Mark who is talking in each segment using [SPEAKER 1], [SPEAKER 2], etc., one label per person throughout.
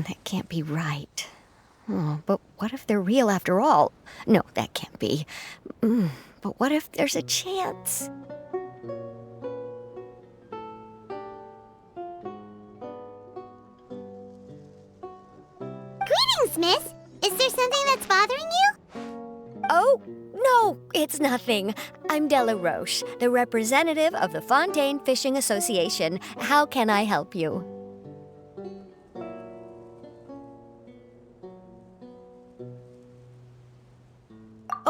[SPEAKER 1] That can't be right. Oh, but what if they're real after all? No, that can't be. But what if there's a chance?
[SPEAKER 2] Greetings, miss. Is there something that's bothering you?
[SPEAKER 1] Oh, no, it's nothing. I'm Della Roche, the representative of the Fontaine Fishing Association. How can I help you?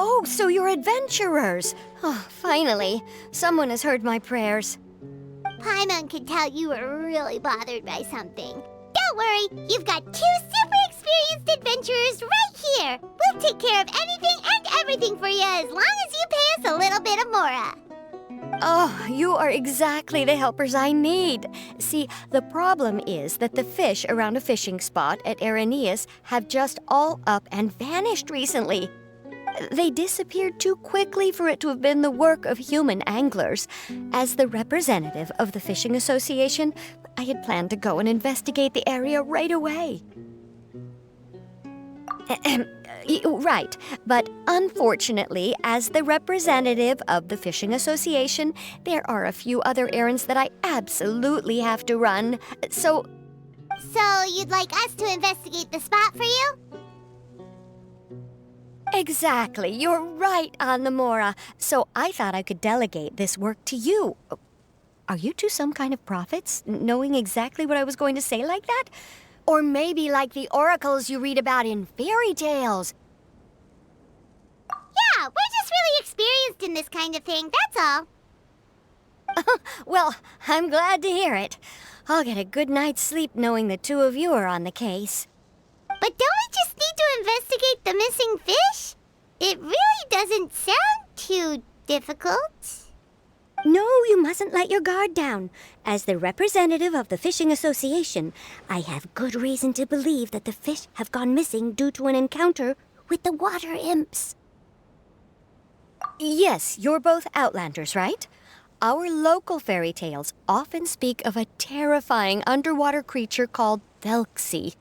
[SPEAKER 1] Oh, so you're adventurers. Oh, finally, someone has heard my prayers.
[SPEAKER 2] Paimon could tell you were really bothered by something. Don't worry, you've got 2 super experienced adventurers right here. We'll take care of anything and everything for you as long as you pay us a little bit of mora.
[SPEAKER 1] Oh, you are exactly the helpers I need. See, the problem is that the fish around a fishing spot at Araneus have just all up and vanished recently. They disappeared too quickly for it to have been the work of human anglers. As the representative of the Fishing Association, I had planned to go and investigate the area right away. Right, but unfortunately, as the representative of the Fishing Association, there are a few other errands that I absolutely have to run. So
[SPEAKER 2] you'd like us to investigate the spot for you?
[SPEAKER 1] exactly, you're right on the mora. So I thought I could delegate this work to you. Are you two some kind of prophets, knowing exactly what I was going to say like that? Or maybe like the oracles you read about in fairy tales.
[SPEAKER 2] Yeah, we're just really experienced in this kind of thing, that's all.
[SPEAKER 1] Well, I'm glad to hear it. I'll get a good night's sleep knowing the two of you are on the case.
[SPEAKER 2] But don't we just need to investigate the missing fish? It really doesn't sound too difficult.
[SPEAKER 1] No, you mustn't let your guard down. As the representative of the Fishing Association, I have good reason to believe that the fish have gone missing due to an encounter with the water imps. Yes, you're both Outlanders, right? Our local fairy tales often speak of a terrifying underwater creature called Thelxie.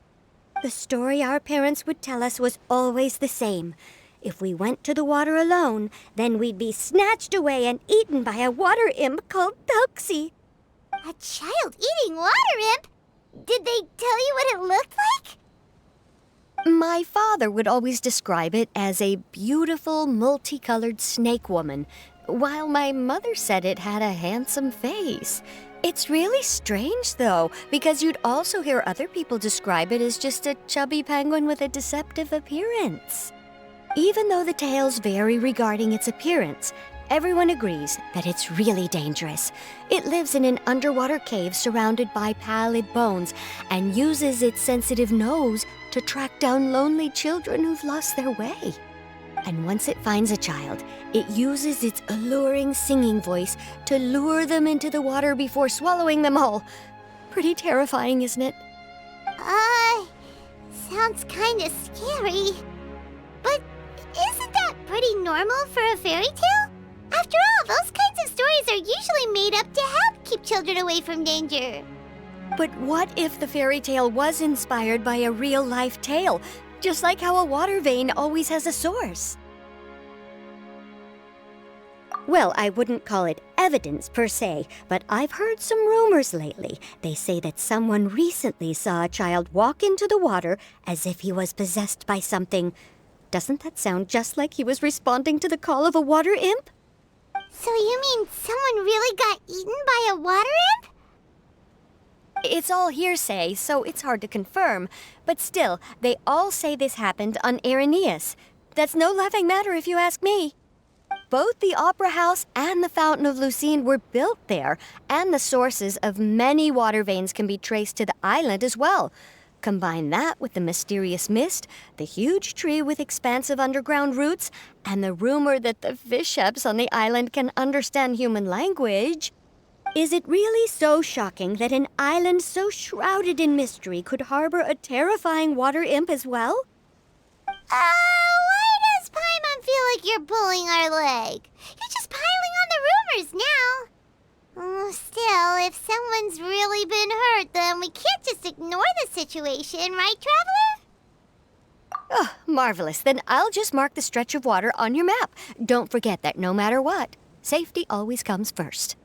[SPEAKER 1] The story our parents would tell us was always the same. If we went to the water alone, then we'd be snatched away and eaten by a water imp called Thelxie.
[SPEAKER 2] A child eating water imp? Did they tell you what it looked like?
[SPEAKER 1] My father would always describe it as a beautiful, multicolored snake woman, while my mother said it had a handsome face. It's really strange, though, because you'd also hear other people describe it as just a chubby penguin with a deceptive appearance. Even though the tales vary regarding its appearance, everyone agrees that it's really dangerous. It lives in an underwater cave surrounded by pallid bones and uses its sensitive nose to track down lonely children who've lost their way. And once it finds a child, it uses its alluring singing voice to lure them into the water before swallowing them all. Pretty terrifying, isn't it?
[SPEAKER 2] Sounds kinda scary. But isn't that pretty normal for a fairy tale? After all, those kinds of stories are usually made up to help keep children away from danger.
[SPEAKER 1] But what if the fairy tale was inspired by a real-life tale, just like how a water vein always has a source? Well, I wouldn't call it evidence per se, but I've heard some rumors lately. They say that someone recently saw a child walk into the water as if he was possessed by something. Doesn't that sound just like he was responding to the call of a water imp?
[SPEAKER 2] So you mean someone really got eaten by a water imp?
[SPEAKER 1] It's all hearsay, so it's hard to confirm. But still, they all say this happened on Irenaeus. That's no laughing matter if you ask me. Both the Opera House and the Fountain of Lucine were built there, and the sources of many water veins can be traced to the island as well. Combine that with the mysterious mist, the huge tree with expansive underground roots, and the rumor that the fish-heps on the island can understand human language. Is it really so shocking that an island so shrouded in mystery could harbor a terrifying water imp as well?
[SPEAKER 2] Why does Paimon feel like you're pulling our leg? You're just piling on the rumors now. Still, if someone's really been hurt, then we can't just ignore the situation, right, Traveler?
[SPEAKER 1] Oh, marvelous. Then I'll just mark the stretch of water on your map. Don't forget that no matter what, safety always comes first.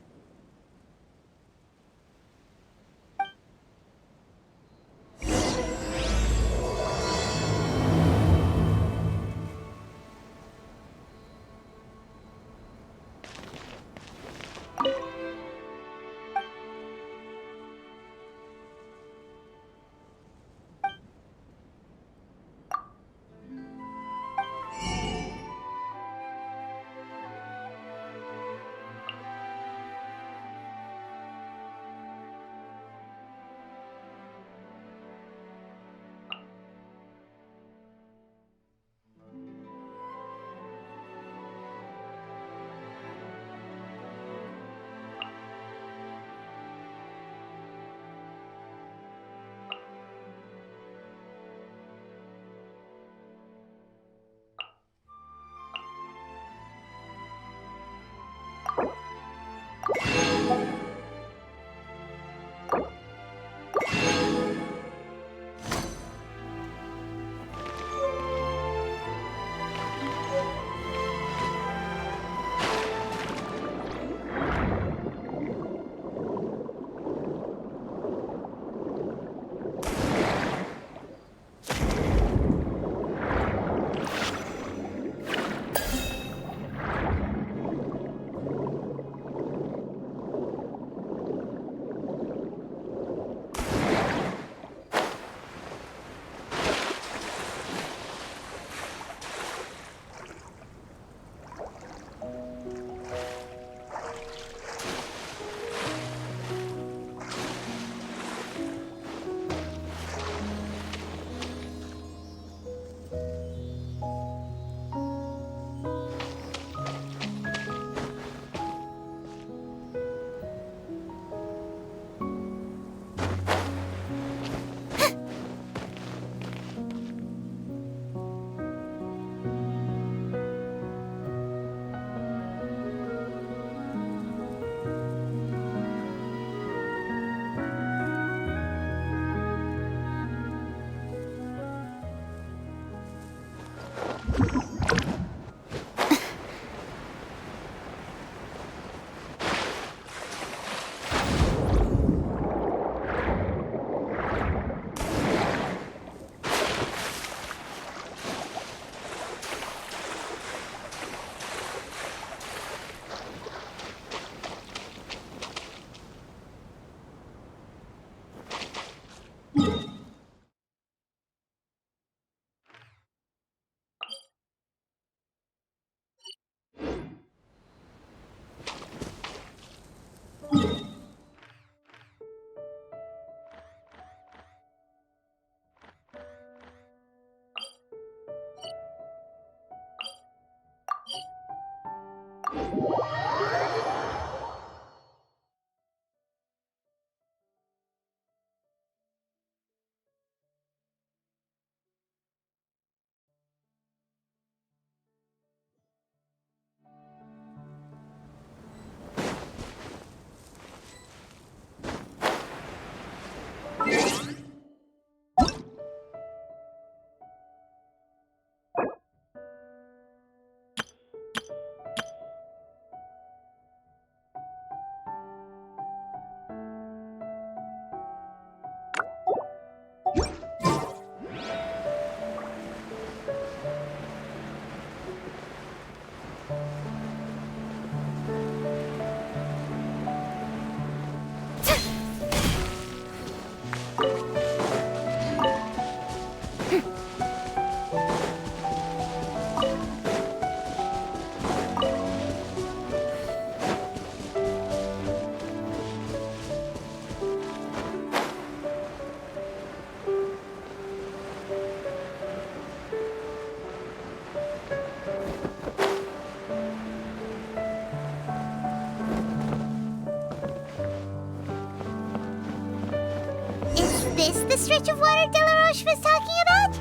[SPEAKER 2] Is this the stretch of water Delaroche was talking about?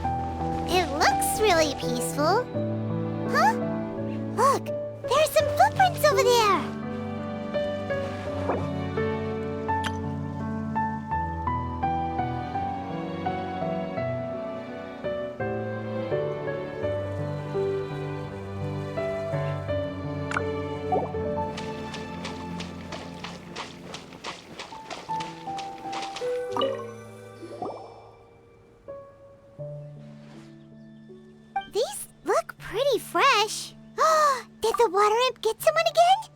[SPEAKER 2] It looks really peaceful. Huh? Look, there's some footprints over there. These look pretty fresh. Did the water imp get someone again?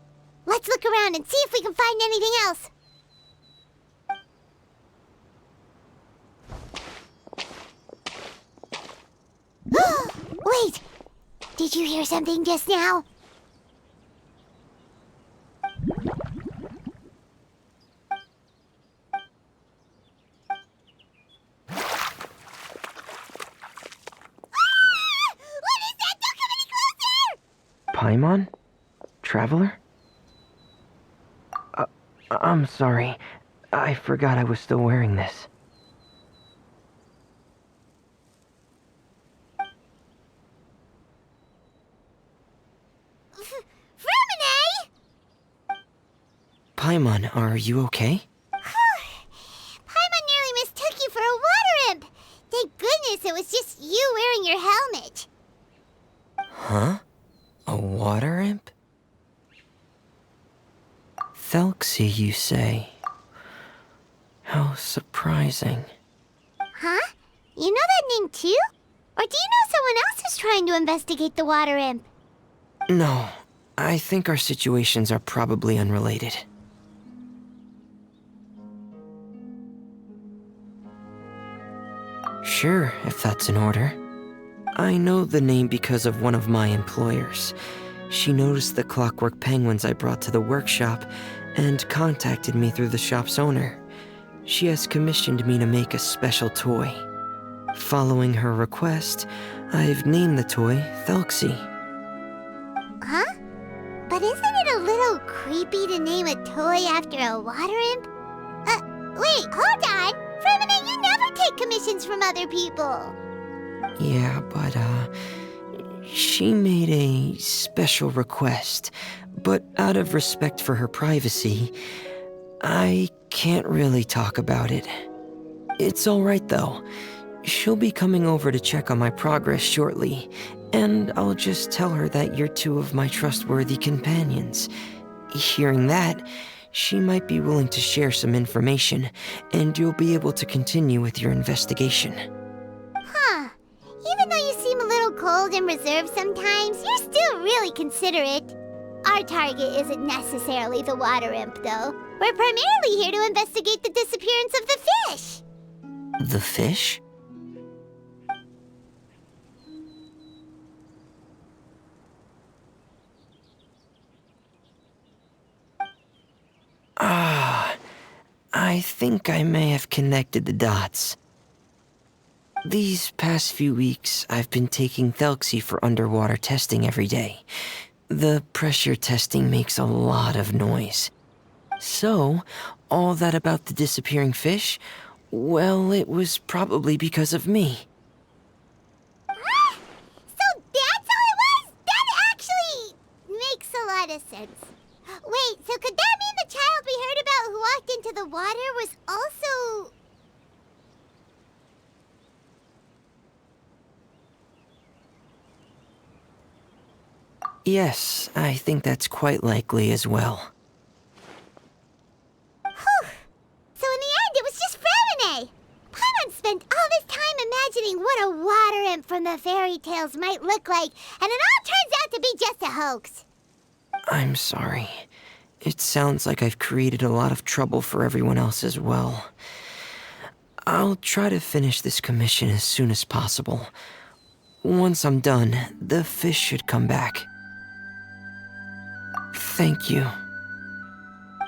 [SPEAKER 2] Let's look around and see if we can find anything else. Wait! Did you hear something just now?
[SPEAKER 3] Paimon? Traveler? I'm sorry. I forgot I was still wearing this.
[SPEAKER 2] Furina!
[SPEAKER 3] Paimon, are you okay?
[SPEAKER 2] Paimon nearly mistook you for a water imp. Thank goodness it was just you wearing your helmet.
[SPEAKER 3] Huh? A water imp? Thelxie, you say? How surprising.
[SPEAKER 2] Huh? You know that name too? Or do you know someone else who's trying to investigate the water imp?
[SPEAKER 3] No, I think our situations are probably unrelated. Sure, if that's in order. I know the name because of one of my employers. She noticed the clockwork penguins I brought to the workshop and contacted me through the shop's owner. She has commissioned me to make a special toy. Following her request, I've named the toy Thelxie.
[SPEAKER 2] Huh? But isn't it a little creepy to name a toy after a water imp? Wait, hold on! Furina, you never take commissions from other people!
[SPEAKER 3] Yeah, but, she made a special request, but out of respect for her privacy, I can't really talk about it. It's alright though. She'll be coming over to check on my progress shortly, and I'll just tell her that you're two of my trustworthy companions. Hearing that, she might be willing to share some information, and you'll be able to continue with your investigation.
[SPEAKER 2] Huh. Even though you seem a little cold and reserved sometimes, you're still really considerate. Our target isn't necessarily the water imp, though. We're primarily here to investigate the disappearance of the fish.
[SPEAKER 3] The fish? I think I may have connected the dots. These past few weeks, I've been taking Thelxie for underwater testing every day. The pressure testing makes a lot of noise. So, all that about the disappearing fish? Well, it was probably because of me.
[SPEAKER 2] So that's how it was? That actually makes a lot of sense. Wait, so could that mean the child we heard about who walked into the water was also...
[SPEAKER 3] Yes, I think that's quite likely as well.
[SPEAKER 2] Whew. So in the end, it was just Furina. Paimon spent all this time imagining what a water imp from the fairy tales might look like, and it all turns out to be just a hoax.
[SPEAKER 3] I'm sorry. It sounds like I've created a lot of trouble for everyone else as well. I'll try to finish this commission as soon as possible. Once I'm done, the fish should come back. Thank you.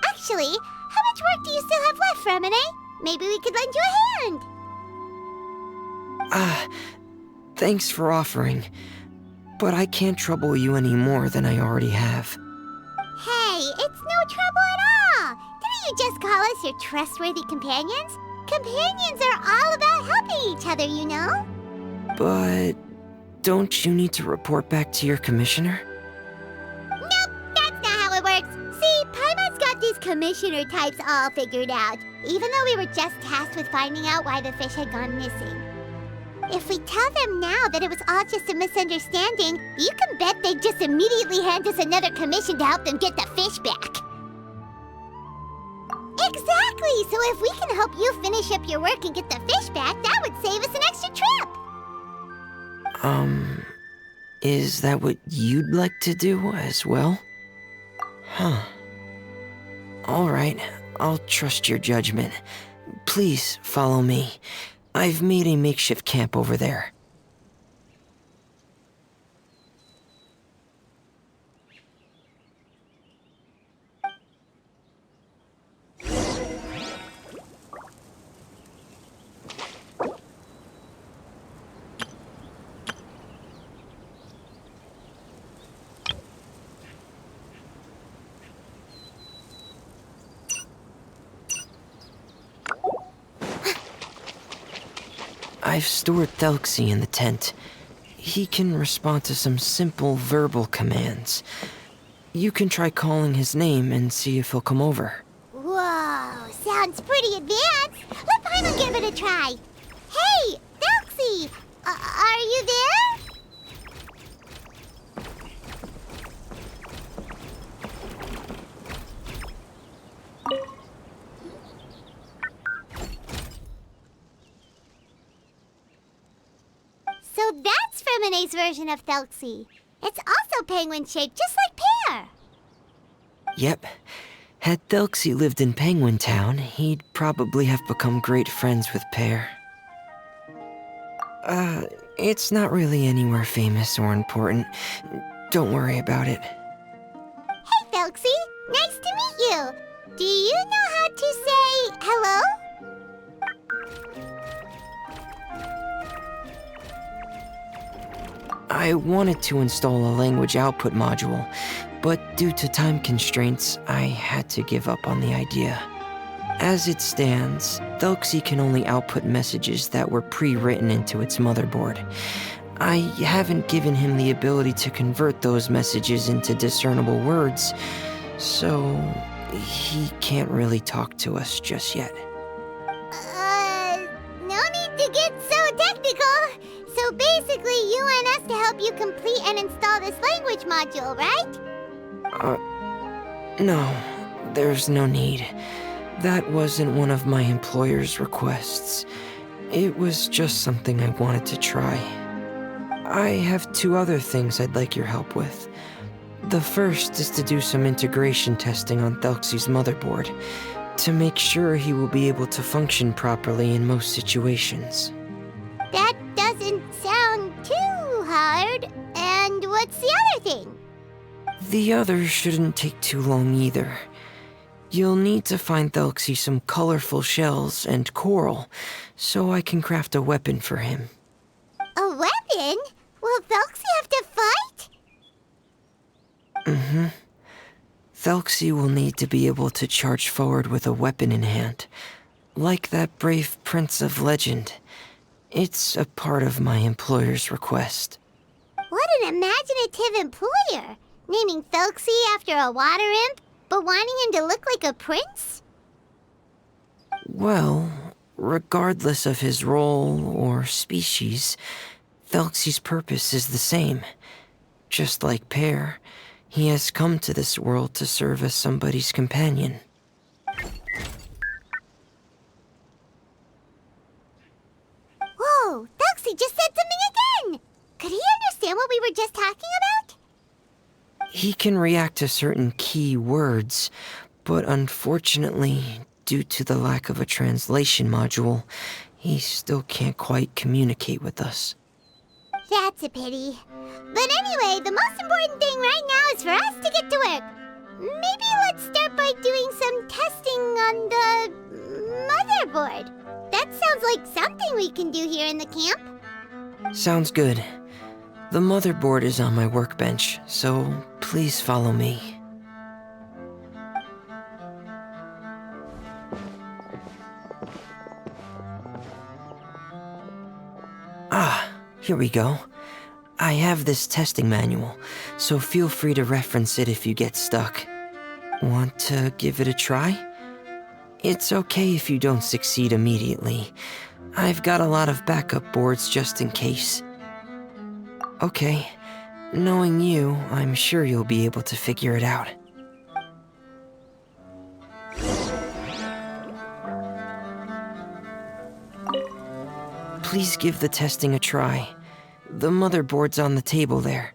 [SPEAKER 2] Actually, how much work do you still have left, Furina? Maybe we could lend you a hand.
[SPEAKER 3] Thanks for offering. But I can't trouble you any more than I already have.
[SPEAKER 2] Hey, it's no trouble at all. Didn't you just call us your trustworthy companions? Companions are all about helping each other, you know?
[SPEAKER 3] But don't you need to report back to your commissioner?
[SPEAKER 2] Nope, that's not how it works. See, Paimon's got these commissioner types all figured out, even though we were just tasked with finding out why the fish had gone missing. If we tell them now that it was all just a misunderstanding, you can bet they'd just immediately hand us another commission to help them get the fish back. Exactly! So if we can help you finish up your work and get the fish back, that would save us an extra trip!
[SPEAKER 3] Is that what you'd like to do as well? Huh. Alright, I'll trust your judgment. Please follow me. I've made a makeshift camp over there. I've stored Thelxie in the tent. He can respond to some simple verbal commands. You can try calling his name and see if he'll come over.
[SPEAKER 2] Whoa, sounds pretty advanced. Let Paimon give it a try. Hey, Thelxie! Are you there? So that's Furmina's version of Thelxie. It's also penguin-shaped, just like Pear.
[SPEAKER 3] Yep. Had Thelxie lived in Penguin Town, he'd probably have become great friends with Pear. It's not really anywhere famous or important. Don't worry about it.
[SPEAKER 2] Hey, Thelxie. Nice to meet you. Do you know how to say hello?
[SPEAKER 3] I wanted to install a language output module, but due to time constraints, I had to give up on the idea. As it stands, Thelxie can only output messages that were pre-written into its motherboard. I haven't given him the ability to convert those messages into discernible words, so he can't really talk to us just yet.
[SPEAKER 2] No need to get so technical. So basically, you want us to help you complete and install this language module, right?
[SPEAKER 3] No, there's no need. That wasn't one of my employer's requests. It was just something I wanted to try. I have 2 other things I'd like your help with. The first is to do some integration testing on Thelxie's motherboard, to make sure he will be able to function properly in most situations.
[SPEAKER 2] That doesn't sound too hard. And what's the other thing?
[SPEAKER 3] The other shouldn't take too long either. You'll need to find Thelxie some colorful shells and coral, so I can craft a weapon for him.
[SPEAKER 2] A weapon? Will Thelxie have to fight?
[SPEAKER 3] Mm-hmm. Thelxie will need to be able to charge forward with a weapon in hand, like that brave prince of legend. It's a part of my employer's request.
[SPEAKER 2] What an imaginative employer! Naming Thelxie after a water imp, but wanting him to look like a prince?
[SPEAKER 3] Well, regardless of his role or species, Thelxie's purpose is the same. Just like Pear, he has come to this world to serve as somebody's companion.
[SPEAKER 2] Whoa, Thelxie just said something again! Could he understand what we were just talking about?
[SPEAKER 3] He can react to certain key words, but unfortunately, due to the lack of a translation module, he still can't quite communicate with us.
[SPEAKER 2] That's a pity. But anyway, the most important thing right now is for us to get to work. Maybe let's start by doing some testing on the motherboard. That sounds like something we can do here in the camp.
[SPEAKER 3] Sounds good. The motherboard is on my workbench, so please follow me. Ah, here we go. I have this testing manual, so feel free to reference it if you get stuck. Want to give it a try? It's okay if you don't succeed immediately. I've got a lot of backup boards just in case. Okay, knowing you, I'm sure you'll be able to figure it out. Please give the testing a try. The motherboard's on the table there.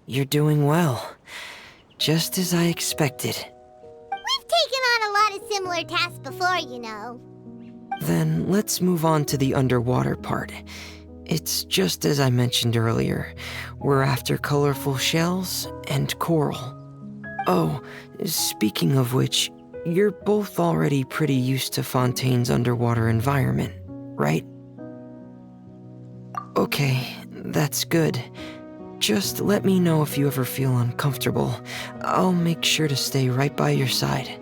[SPEAKER 3] You're doing well. Just as I expected.
[SPEAKER 2] We've taken on a lot of similar tasks before, you know.
[SPEAKER 3] Then let's move on to the underwater part. It's just as I mentioned earlier. We're after colorful shells and coral. Oh, speaking of which, you're both already pretty used to Fontaine's underwater environment, right? Okay, that's good. Just let me know if you ever feel uncomfortable. I'll make sure to stay right by your side.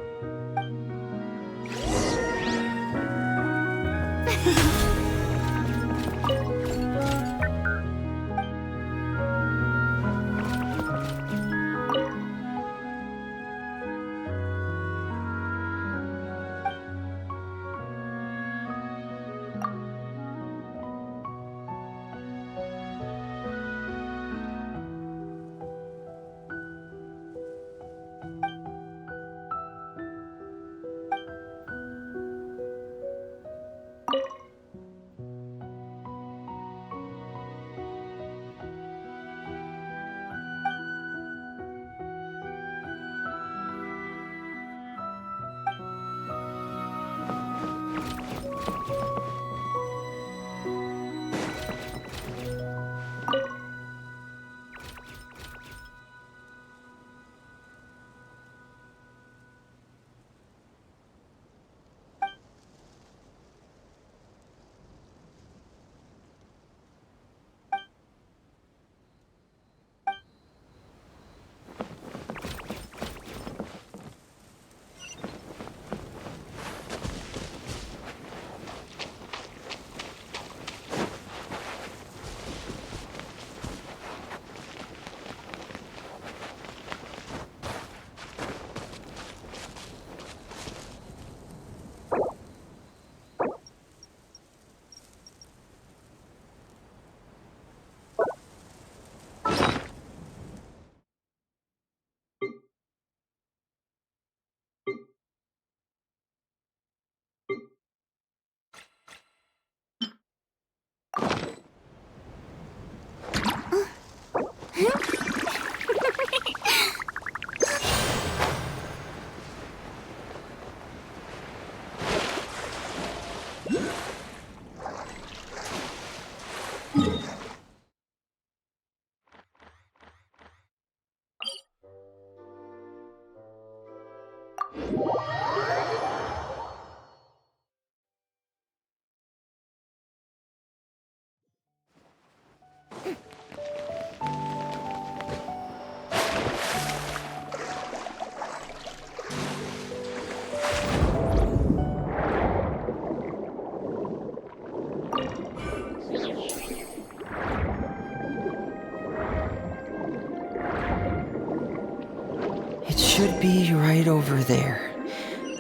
[SPEAKER 3] should be right over there.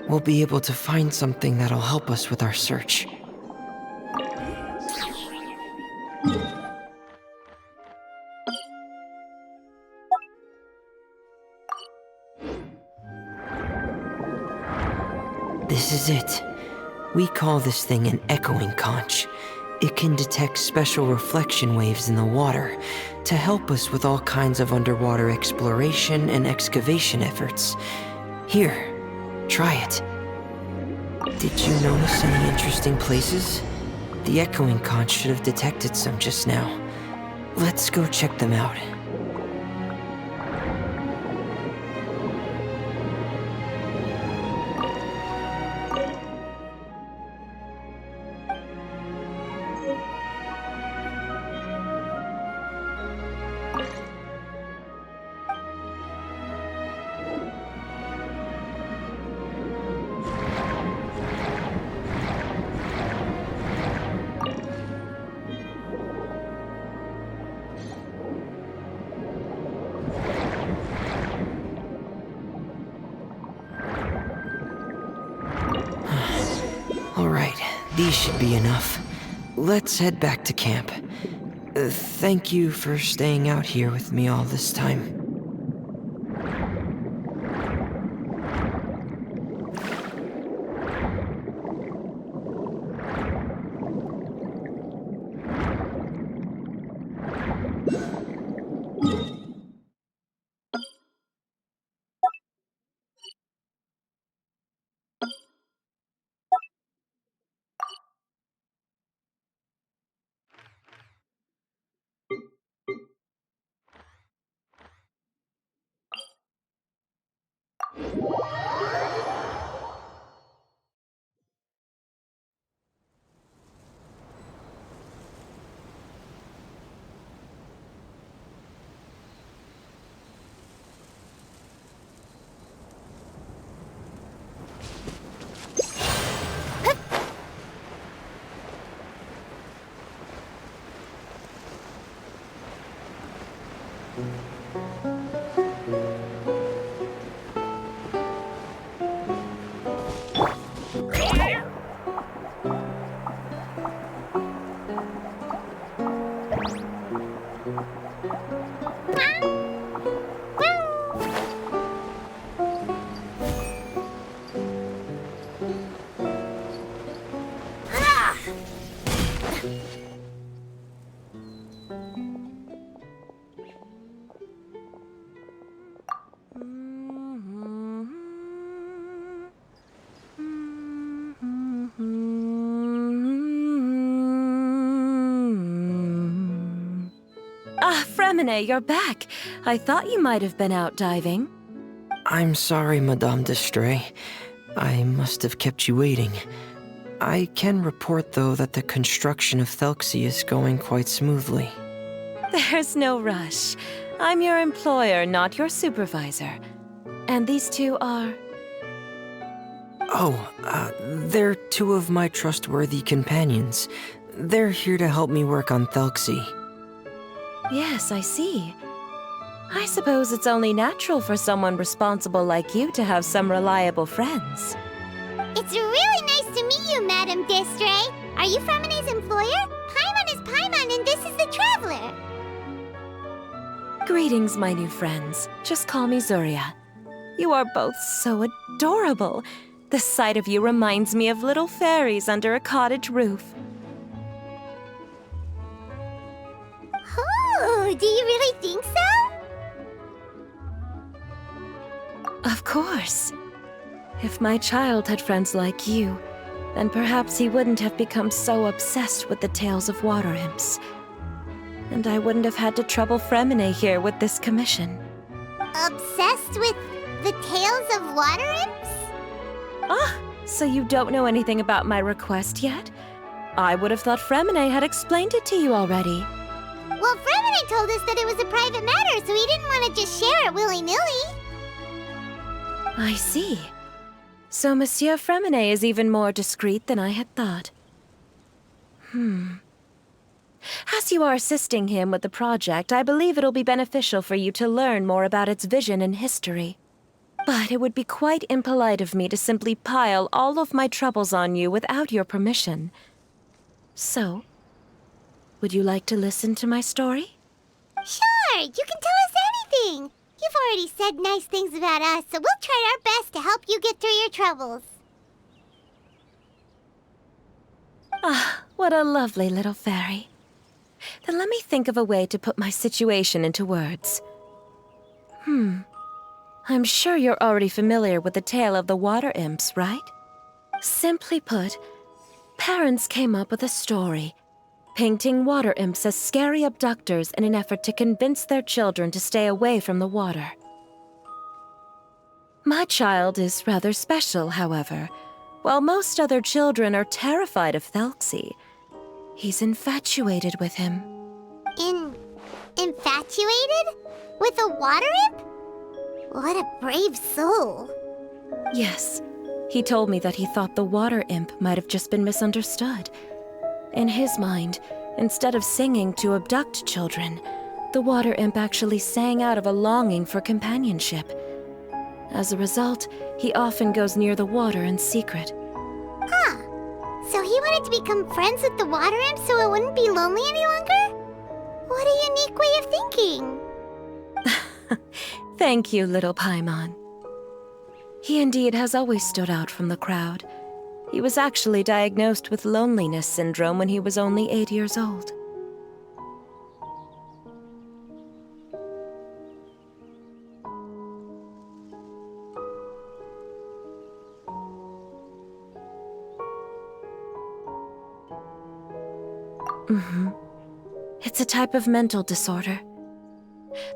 [SPEAKER 3] We'll be able to find something that'll help us with our search. This is it. We call this thing an echoing conch. It can detect special reflection waves in the water to help us with all kinds of underwater exploration and excavation efforts. Here, try it. Did you notice any interesting places? The echoing conch should have detected some just now. Let's go check them out. Alright, these should be enough. Let's head back to camp. Thank you for staying out here with me all this time.
[SPEAKER 4] Fremine, you're back. I thought you might have been out diving.
[SPEAKER 3] I'm sorry, Madame d'Estray. I must have kept you waiting. I can report, though, that the construction of Thelxie is going quite smoothly.
[SPEAKER 4] There's no rush. I'm your employer, not your supervisor. And these two are...
[SPEAKER 3] They're two of my trustworthy companions. They're here to help me work on Thelxie.
[SPEAKER 4] Yes, I see. I suppose it's only natural for someone responsible like you to have some reliable friends.
[SPEAKER 2] It's really nice to meet you, Madame d'Estray. Are you Fremine's employer? Paimon is Paimon, and this is the Traveler.
[SPEAKER 4] Greetings, my new friends. Just call me Zuria. You are both so adorable. The sight of you reminds me of little fairies under a cottage roof.
[SPEAKER 2] Oh, do you really think so?
[SPEAKER 4] Of course. If my child had friends like you, then perhaps he wouldn't have become so obsessed with the tales of water imps. And I wouldn't have had to trouble Fremine here with this commission.
[SPEAKER 2] Obsessed with the tales of water imps?
[SPEAKER 4] Ah, so you don't know anything about my request yet? I would have thought Fremine had explained it to you already.
[SPEAKER 2] Well, Fremine told us that it was a private matter, so he didn't want to just share it willy-nilly.
[SPEAKER 4] I see. So Monsieur Fremine is even more discreet than I had thought. As you are assisting him with the project, I believe it'll be beneficial for you to learn more about its vision and history. But it would be quite impolite of me to simply pile all of my troubles on you without your permission. So, would you like to listen to my story?
[SPEAKER 2] Sure, you can tell us anything. You've already said nice things about us, so we'll try our best to help you get through your troubles.
[SPEAKER 4] Ah, what a lovely little fairy. Then let me think of a way to put my situation into words. I'm sure you're already familiar with the tale of the water imps, right? Simply put, parents came up with a story, painting water imps as scary abductors in an effort to convince their children to stay away from the water. My child is rather special, however. While most other children are terrified of Thelxie, he's infatuated with him.
[SPEAKER 2] Infatuated? With a water imp? What a brave soul.
[SPEAKER 4] Yes, he told me that he thought the water imp might have just been misunderstood. In his mind, instead of singing to abduct children, the water imp actually sang out of a longing for companionship. As a result, he often goes near the water in secret.
[SPEAKER 2] Huh. So he wanted to become friends with the water imp so it wouldn't be lonely any longer? What a unique way of thinking.
[SPEAKER 4] Thank you, little Paimon. He indeed has always stood out from the crowd. He was actually diagnosed with loneliness syndrome when he was only 8 years old. It's a type of mental disorder.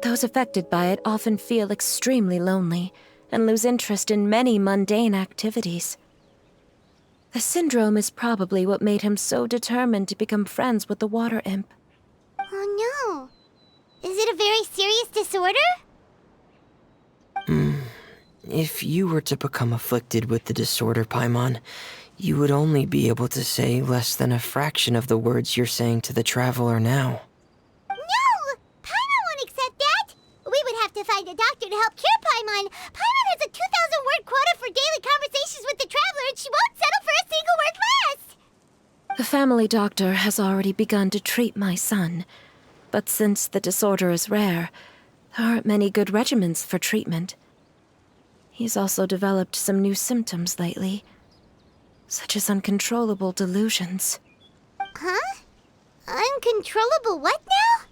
[SPEAKER 4] Those affected by it often feel extremely lonely and lose interest in many mundane activities. The syndrome is probably what made him so determined to become friends with the water imp.
[SPEAKER 2] Oh no. Is it a very serious disorder?
[SPEAKER 3] If you were to become afflicted with the disorder, Paimon, you would only be able to say less than a fraction of the words you're saying to the traveler now.
[SPEAKER 2] No! Paimon won't accept that! We would have to find a doctor to help cure Paimon. Paimon has a 2,000-word quota for daily conversations with the traveler, and she won't settle for a single word less!
[SPEAKER 4] The family doctor has already begun to treat my son, but since the disorder is rare, there aren't many good regimens for treatment. He's also developed some new symptoms lately, such as uncontrollable delusions.
[SPEAKER 2] Huh? Uncontrollable what now?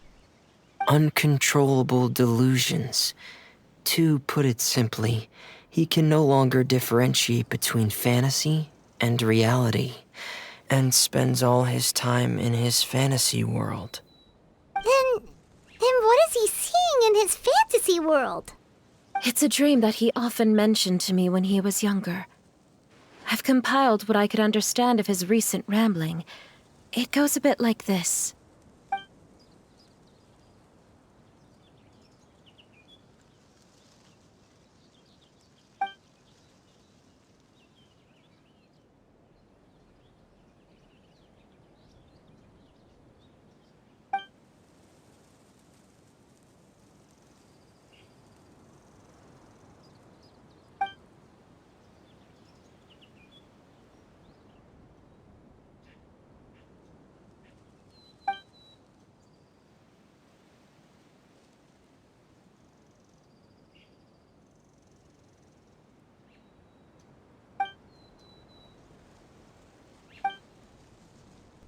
[SPEAKER 3] Uncontrollable delusions. To put it simply, he can no longer differentiate between fantasy and reality, and spends all his time in his fantasy world.
[SPEAKER 2] Then what is he seeing in his fantasy world?
[SPEAKER 4] It's a dream that he often mentioned to me when he was younger. I've compiled what I could understand of his recent rambling. It goes a bit like this.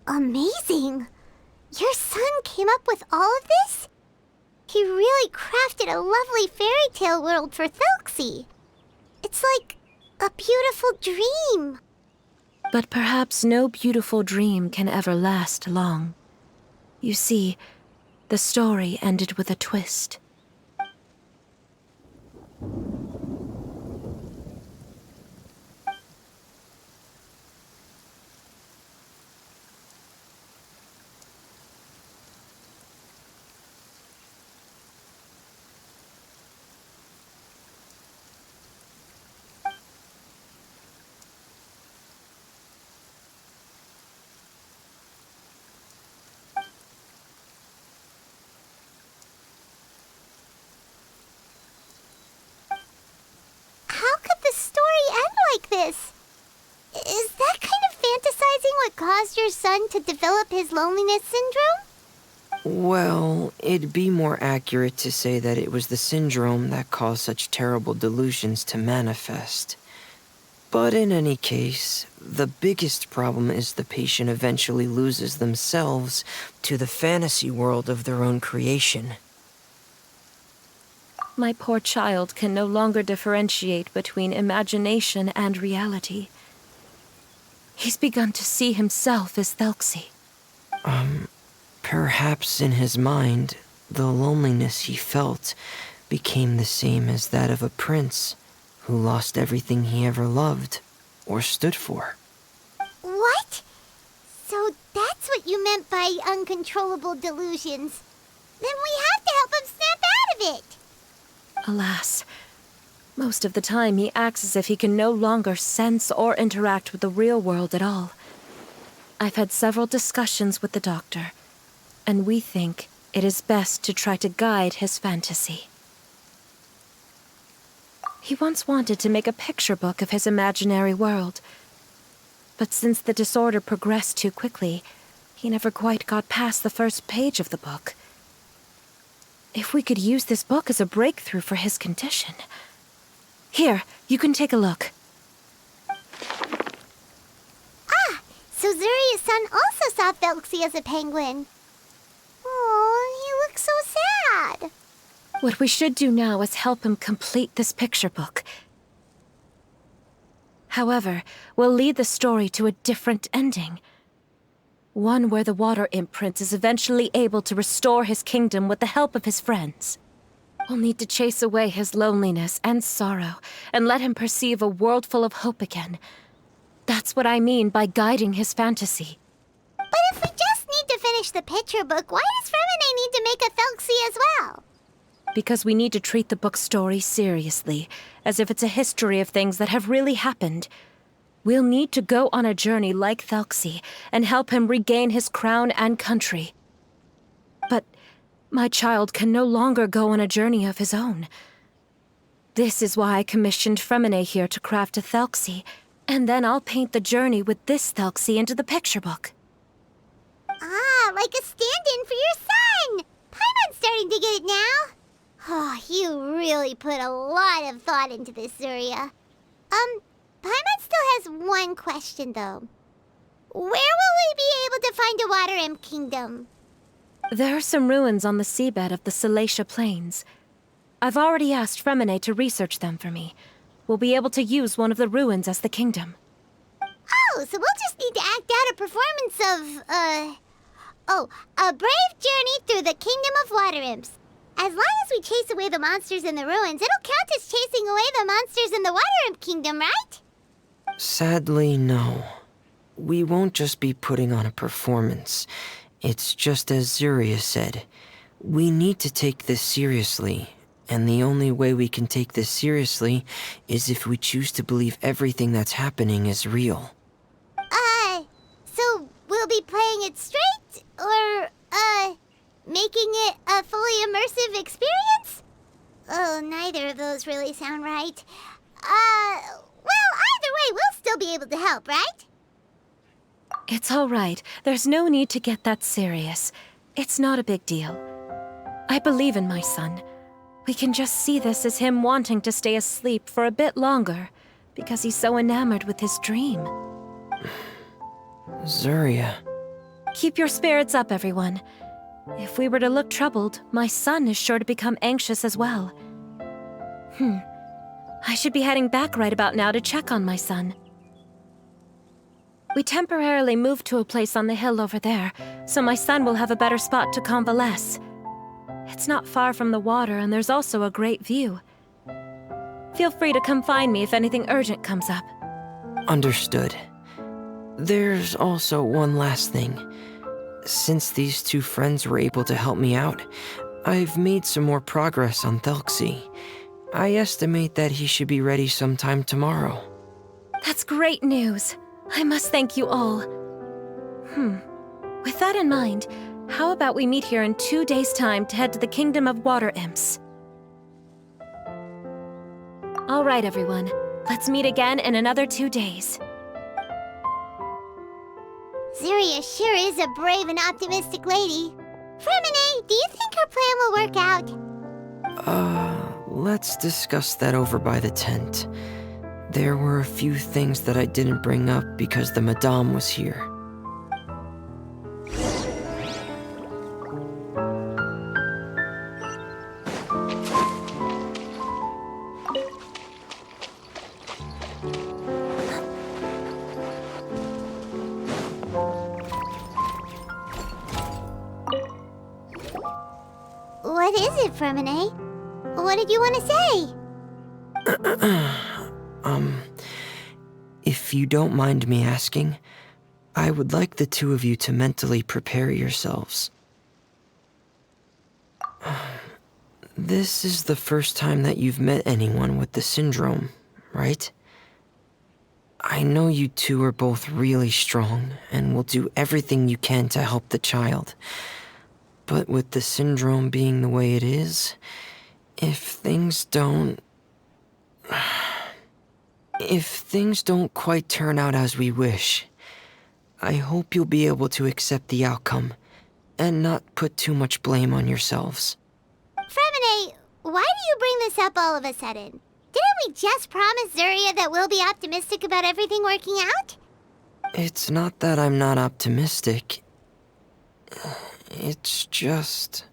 [SPEAKER 2] Amazing! Your son came up with all of this? He really crafted a lovely fairy tale world for Thelxie. It's like a beautiful dream.
[SPEAKER 4] But perhaps no beautiful dream can ever last long. You see, the story ended with a twist.
[SPEAKER 2] caused your son to develop his loneliness syndrome?
[SPEAKER 3] Well, it'd be more accurate to say that it was the syndrome that caused such terrible delusions to manifest. But in any case, the biggest problem is the patient eventually loses themselves to the fantasy world of their own creation.
[SPEAKER 4] My poor child can no longer differentiate between imagination and reality. He's begun to see himself as Thelxie.
[SPEAKER 3] Perhaps in his mind, the loneliness he felt became the same as that of a prince who lost everything he ever loved or stood for.
[SPEAKER 2] What? So that's what you meant by uncontrollable delusions. Then we have to help him snap out of it.
[SPEAKER 4] Alas, most of the time he acts as if he can no longer sense or interact with the real world at all. I've had several discussions with the doctor, and we think it is best to try to guide his fantasy. He once wanted to make a picture book of his imaginary world, but since the disorder progressed too quickly, he never quite got past the first page of the book. If we could use this book as a breakthrough for his condition... Here, you can take a look.
[SPEAKER 2] So Zuria's son also saw Thelxie as a penguin. Oh, he looks so sad.
[SPEAKER 4] What we should do now is help him complete this picture book. However, we'll lead the story to a different ending. One where the Water Imp Prince is eventually able to restore his kingdom with the help of his friends. We'll need to chase away his loneliness and sorrow, and let him perceive a world full of hope again. That's what I mean by guiding his fantasy.
[SPEAKER 2] But if we just need to finish the picture book, why does Furina need to make a Thelxie as well?
[SPEAKER 4] Because we need to treat the book's story seriously, as if it's a history of things that have really happened. We'll need to go on a journey like Thelxie, and help him regain his crown and country. But my child can no longer go on a journey of his own. This is why I commissioned Furina here to craft a Thelxie, and then I'll paint the journey with this Thelxie into the picture book.
[SPEAKER 2] Ah, like a stand-in for your son! Paimon's starting to get it now. Oh, you really put a lot of thought into this, Zuria. Paimon still has one question, though. Where will we be able to find a Water Imp Kingdom?
[SPEAKER 4] There are some ruins on the seabed of the Thelxie Plains. I've already asked Furina to research them for me. We'll be able to use one of the ruins as the kingdom.
[SPEAKER 2] Oh, so we'll just need to act out a performance of, a brave journey through the Kingdom of Water Imps. As long as we chase away the monsters in the ruins, it'll count as chasing away the monsters in the Water Imp Kingdom, right?
[SPEAKER 3] Sadly, no. We won't just be putting on a performance. It's just as Zuria said. We need to take this seriously. And the only way we can take this seriously is if we choose to believe everything that's happening is real.
[SPEAKER 2] So we'll be playing it straight? Or, making it a fully immersive experience? Oh, neither of those really sound right. Well, either way, we'll still be able to help, right?
[SPEAKER 4] It's all right. There's no need to get that serious. It's not a big deal. I believe in my son. We can just see this as him wanting to stay asleep for a bit longer, because he's so enamored with his dream.
[SPEAKER 3] Zuria.
[SPEAKER 4] Keep your spirits up, everyone. If we were to look troubled, my son is sure to become anxious as well. I should be heading back right about now to check on my son. We temporarily moved to a place on the hill over there, so my son will have a better spot to convalesce. It's not far from the water, and there's also a great view. Feel free to come find me if anything urgent comes up.
[SPEAKER 3] Understood. There's also one last thing. Since these two friends were able to help me out, I've made some more progress on Thelxie. I estimate that he should be ready sometime tomorrow.
[SPEAKER 4] That's great news. I must thank you all. With that in mind, how about we meet here in 2 days' time to head to the Kingdom of Water Imps? All right, everyone. Let's meet again in another 2 days.
[SPEAKER 2] Zuria Zeria sure is a brave and optimistic lady. Fremine, do you think her plan will work out?
[SPEAKER 3] Let's discuss that over by the tent. There were a few things that I didn't bring up because the Madame was here.
[SPEAKER 2] What is it, Fremine? What did you want to say?
[SPEAKER 3] If you don't mind me asking, I would like the two of you to mentally prepare yourselves. This is the first time that you've met anyone with the syndrome, right? I know you two are both really strong and will do everything you can to help the child. But with the syndrome being the way it is, if things don't quite turn out as we wish, I hope you'll be able to accept the outcome and not put too much blame on yourselves.
[SPEAKER 2] Fremine, why do you bring this up all of a sudden? Didn't we just promise Zeria that we'll be optimistic about everything working out?
[SPEAKER 3] It's not that I'm not optimistic. It's just...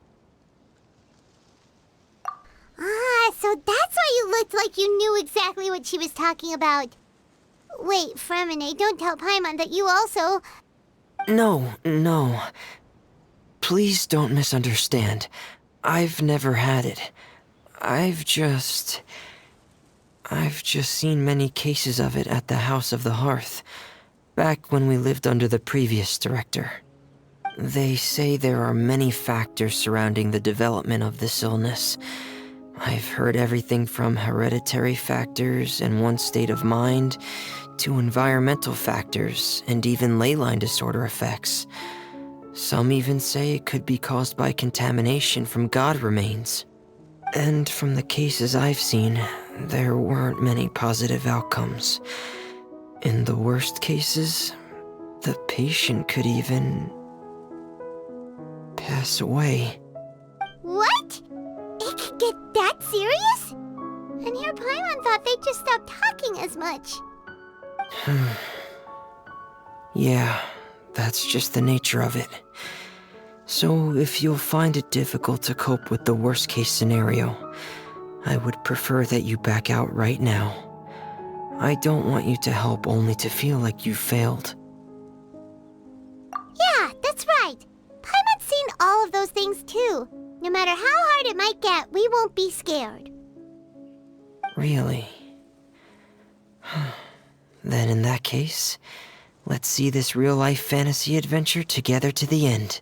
[SPEAKER 2] So that's why you looked like you knew exactly what she was talking about. Wait, Fremine, don't tell Paimon that you also...
[SPEAKER 3] No. Please don't misunderstand. I've never had it. I've just seen many cases of it at the House of the Hearth, back when we lived under the previous director. They say there are many factors surrounding the development of this illness. I've heard everything from hereditary factors and one's state of mind, to environmental factors and even ley line disorder effects. Some even say it could be caused by contamination from god remains. And from the cases I've seen, there weren't many positive outcomes. In the worst cases, the patient could even pass away.
[SPEAKER 2] What? It could get that serious? And here Paimon thought they'd just stop talking as much.
[SPEAKER 3] Yeah, that's just the nature of it. So if you'll find it difficult to cope with the worst case scenario, I would prefer that you back out right now. I don't want you to help only to feel like you failed.
[SPEAKER 2] Yeah, that's right. Paimon's seen all of those things too. No matter how hard it might get, we won't be scared.
[SPEAKER 3] Really? Then in that case, let's see this real-life fantasy adventure together to the end.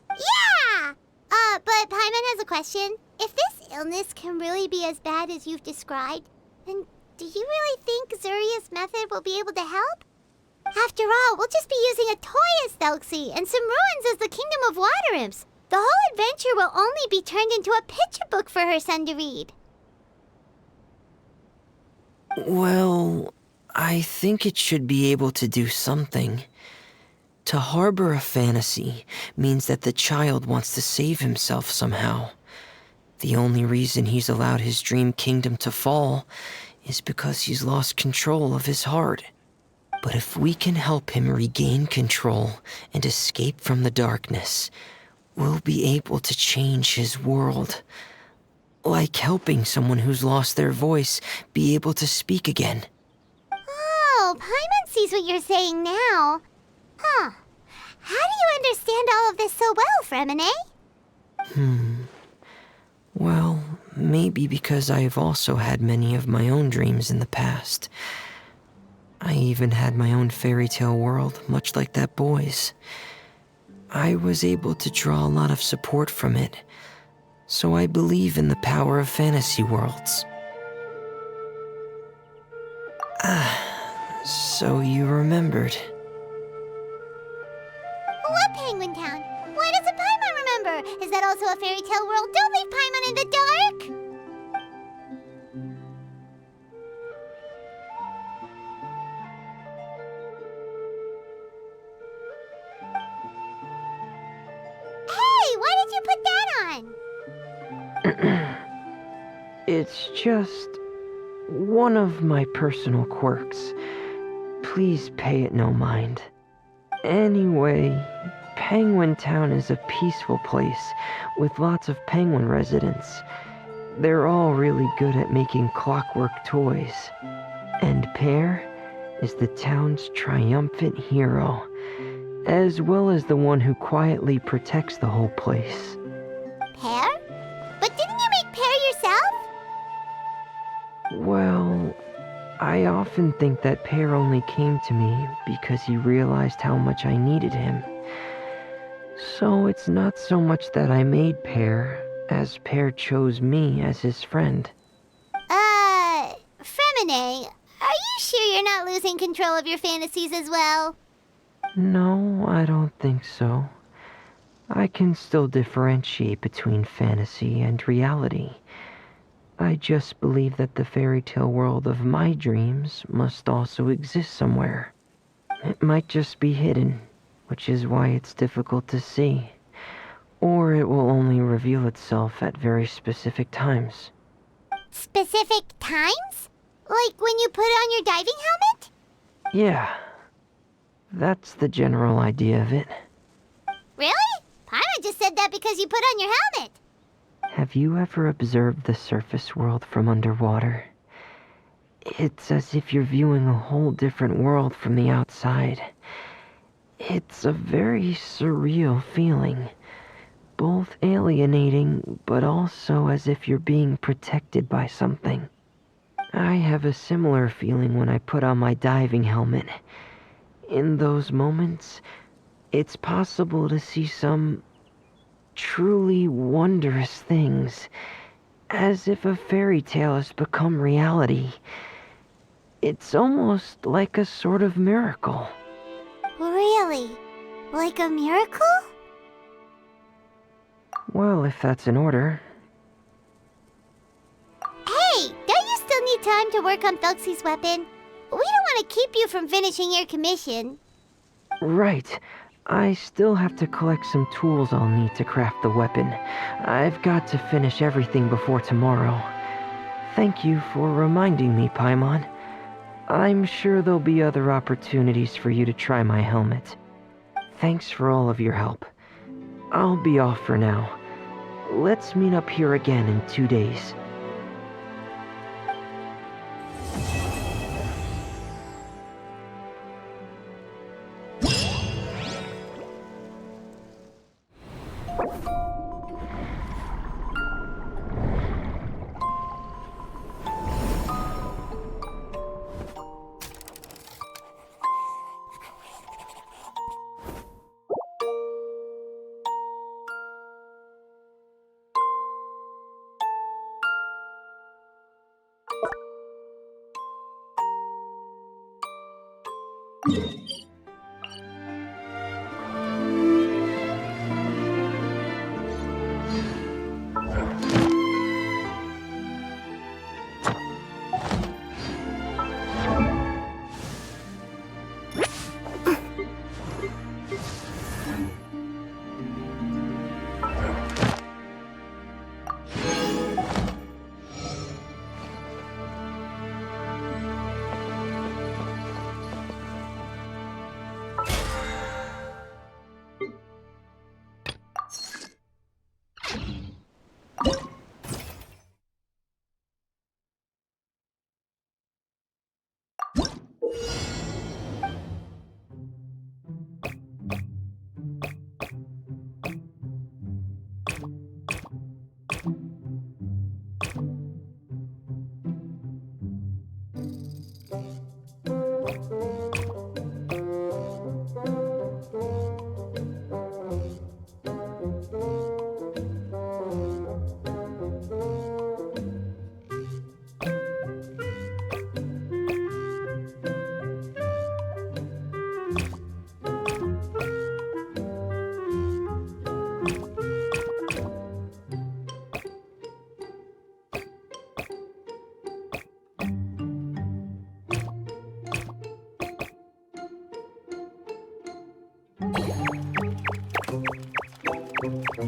[SPEAKER 2] Yeah! But Paimon has a question. If this illness can really be as bad as you've described, then do you really think Zuria's method will be able to help? After all, we'll just be using a toy as Thelxie and some ruins as the Kingdom of Water Imps. The whole adventure will only be turned into a picture book for her son to read.
[SPEAKER 3] Well, I think it should be able to do something. To harbor a fantasy means that the child wants to save himself somehow. The only reason he's allowed his dream kingdom to fall is because he's lost control of his heart. But if we can help him regain control and escape from the darkness, we'll be able to change his world. Like helping someone who's lost their voice be able to speak again.
[SPEAKER 2] Oh, Paimon sees what you're saying now. Huh. How do you understand all of this so well, Fremine?
[SPEAKER 3] Well, maybe because I've also had many of my own dreams in the past. I even had my own fairy tale world, much like that boy's. I was able to draw a lot of support from it, so I believe in the power of fantasy worlds. So you remembered.
[SPEAKER 2] What Penguin Town? Why doesn't Paimon remember? Is that also a fairy tale world? Don't leave Paimon in the dark! did you put that on?
[SPEAKER 3] It's just one of my personal quirks. Please pay it no mind. Anyway, Penguin Town is a peaceful place with lots of penguin residents. They're all really good at making clockwork toys. And Pear is the town's triumphant hero, as well as the one who quietly protects the whole place.
[SPEAKER 2] Pear? But didn't you make Pear yourself?
[SPEAKER 3] Well, I often think that Pear only came to me because he realized how much I needed him. So it's not so much that I made Pear, as Pear chose me as his friend.
[SPEAKER 2] Fremine, are you sure you're not losing control of your fantasies as well?
[SPEAKER 3] No, I don't think so. I can still differentiate between fantasy and reality. I just believe that the fairy tale world of my dreams must also exist somewhere. It might just be hidden, which is why it's difficult to see. Or it will only reveal itself at very specific times.
[SPEAKER 2] Specific times? Like when you put on your diving helmet?
[SPEAKER 3] Yeah, that's the general idea of it.
[SPEAKER 2] Really? Paimon just said that because you put on your helmet.
[SPEAKER 3] Have you ever observed the surface world from underwater? It's as if you're viewing a whole different world from the outside. It's a very surreal feeling. Both alienating, but also as if you're being protected by something. I have a similar feeling when I put on my diving helmet. In those moments, it's possible to see some truly wondrous things, as if a fairy tale has become reality. It's almost like a sort of miracle.
[SPEAKER 2] Really? Like a miracle?
[SPEAKER 3] Well, if that's in order.
[SPEAKER 2] Hey, don't you still need time to work on Thelxie's weapon? We don't want to keep you from finishing your commission.
[SPEAKER 3] Right. I still have to collect some tools I'll need to craft the weapon. I've got to finish everything before tomorrow. Thank you for reminding me, Paimon. I'm sure there'll be other opportunities for you to try my helmet. Thanks for all of your help. I'll be off for now. Let's meet up here again in 2 days.
[SPEAKER 2] Coming through!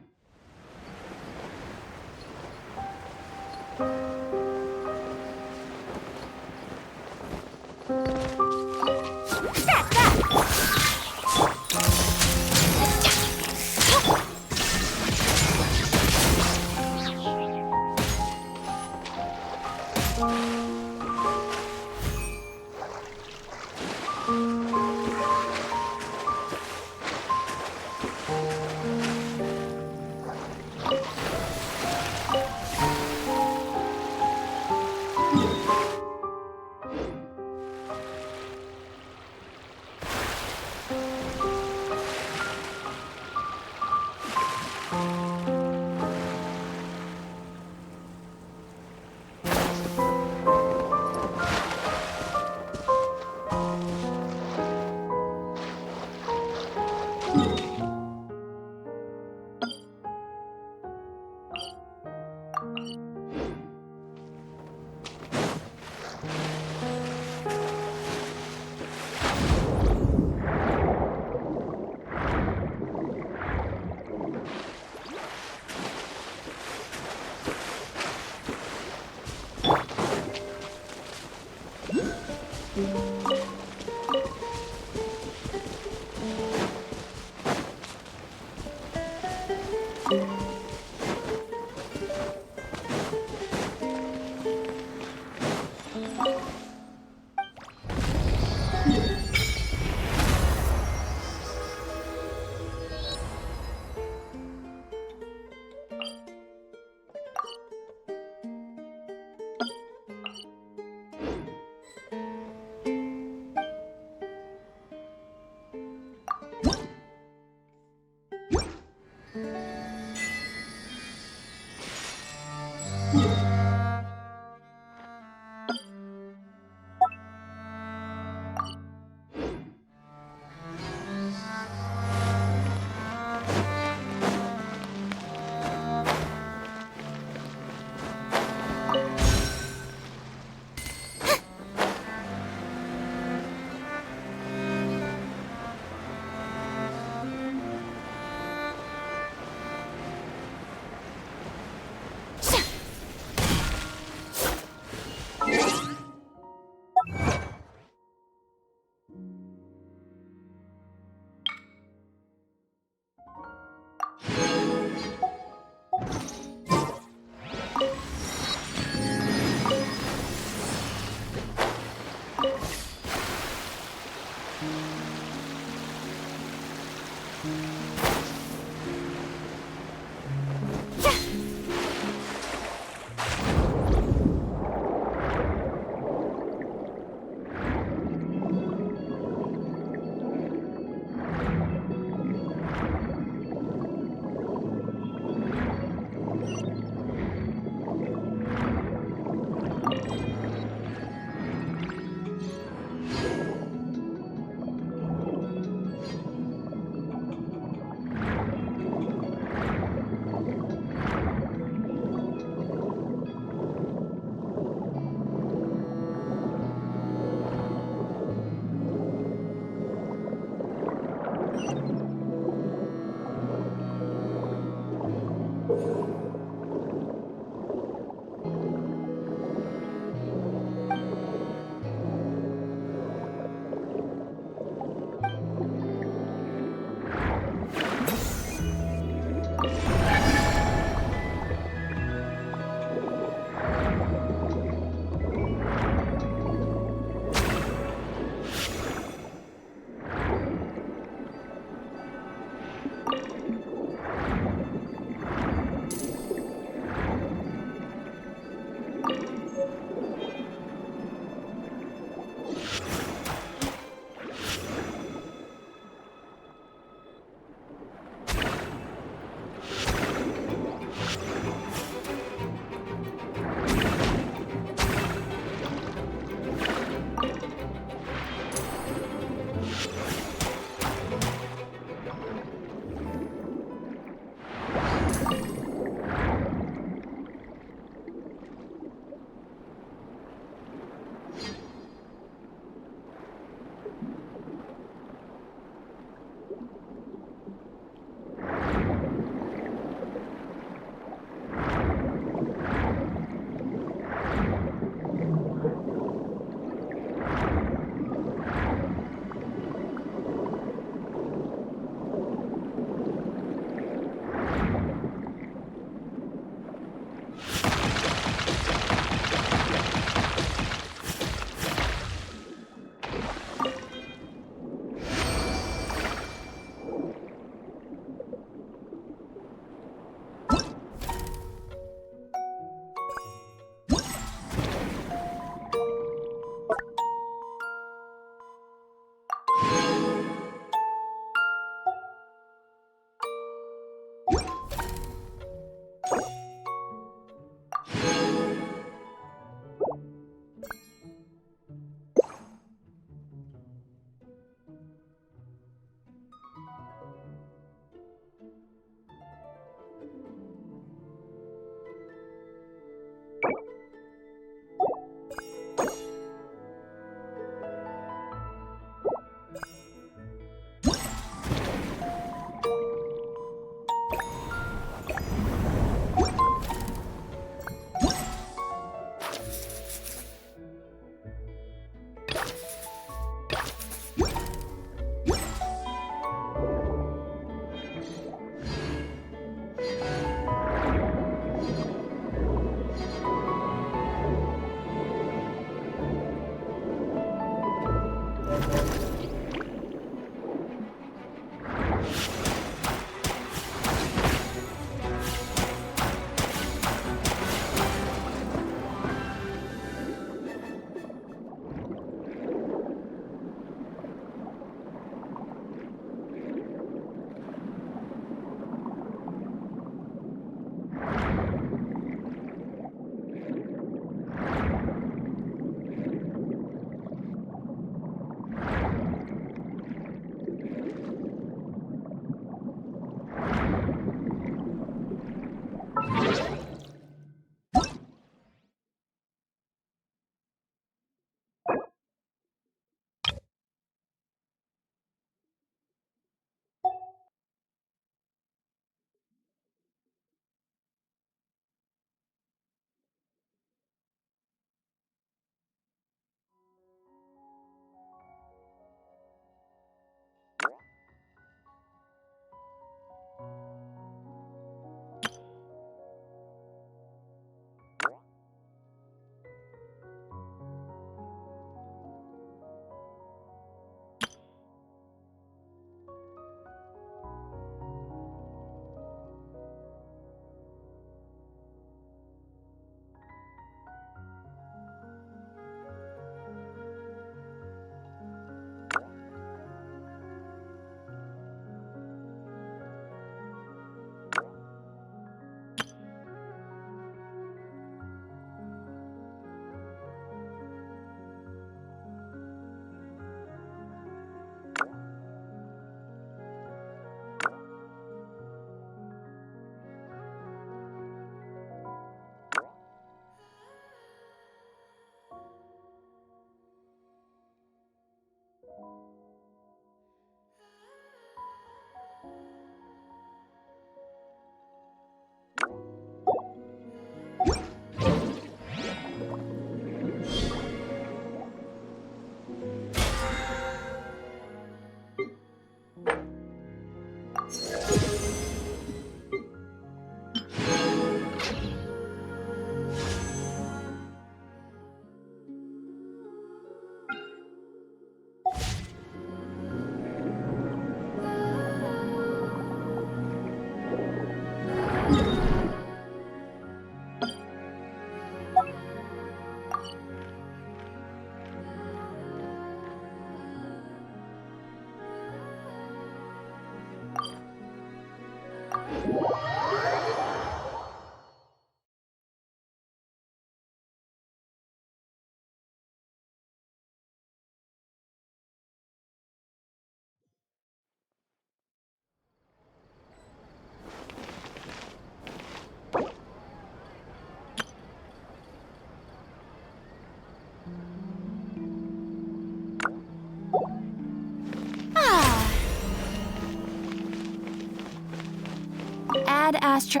[SPEAKER 5] Add Astra.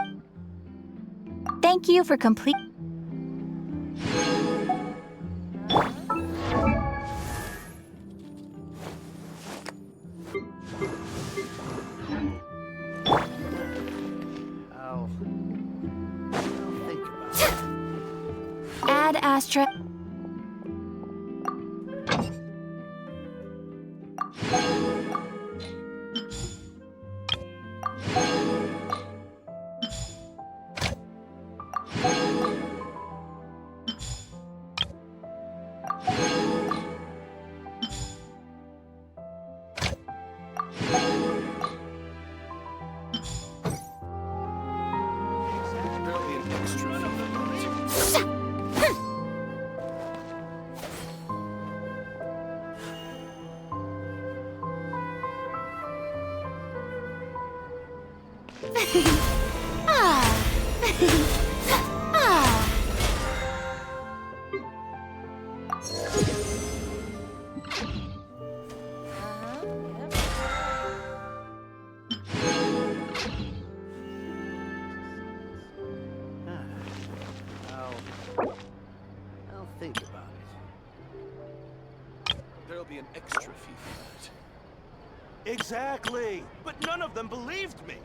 [SPEAKER 5] Thank you for complete.
[SPEAKER 6] I'll think about it.
[SPEAKER 5] Add Astra.
[SPEAKER 6] There'll be an extra fee for it. I'll think about it. There'll be an extra fee for it. Exactly! But none of them believed me!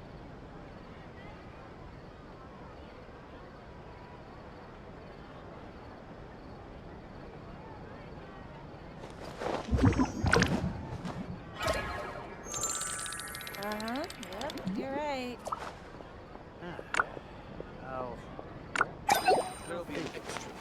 [SPEAKER 4] Yep, you're right.
[SPEAKER 6] There'll be an extra fee.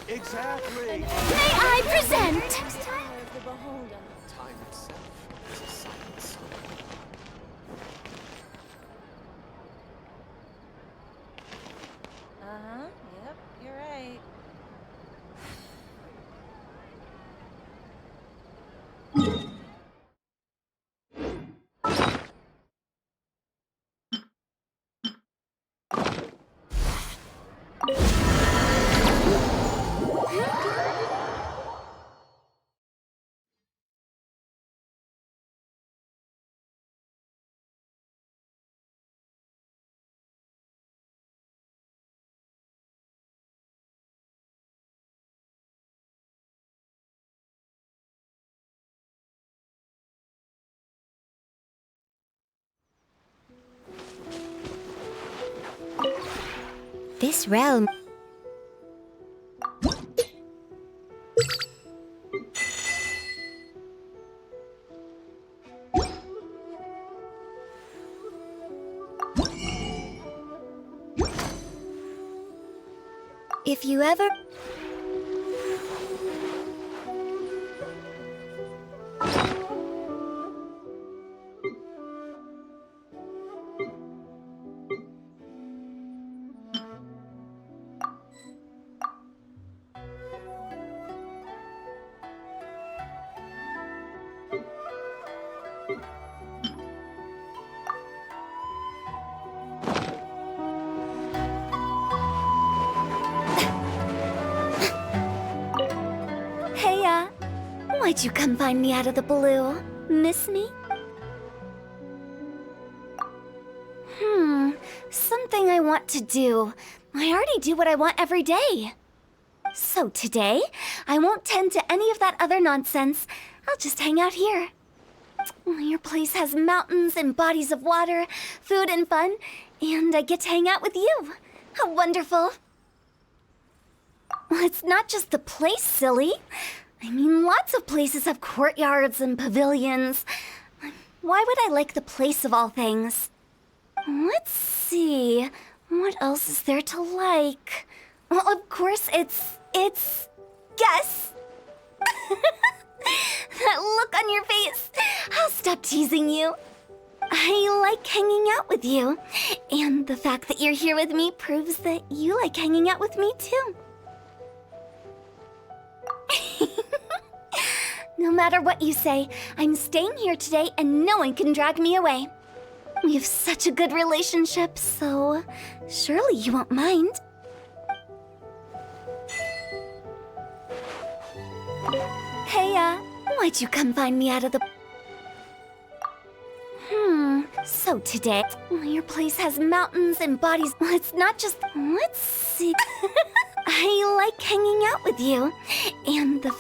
[SPEAKER 6] Exactly!
[SPEAKER 2] May I present?
[SPEAKER 6] Time itself is a silence.
[SPEAKER 4] Yep, you're right.
[SPEAKER 1] This realm. If you ever... Hey, why'd you come find me out of the blue? Miss me? Something I want to do. I already do what I want every day. So today, I won't tend to any of that other nonsense. I'll just hang out here. Your place has mountains and bodies of water, food and fun, and I get to hang out with you. How wonderful. Well, it's not just the place, silly. I mean, lots of places have courtyards and pavilions. Why would I like the place of all things? Let's see. What else is there to like? Well, of course, it's... Guess! That look on your face. I'll stop teasing you. I like hanging out with you. And the fact that you're here with me proves that you like hanging out with me, too. No matter what you say, I'm staying here today and no one can drag me away. We have such a good relationship, so surely you won't mind.
[SPEAKER 2] Why'd you come find me out of the... So today, your place has mountains and bodies. Well, it's not just... Let's see. I like hanging out with you. And the...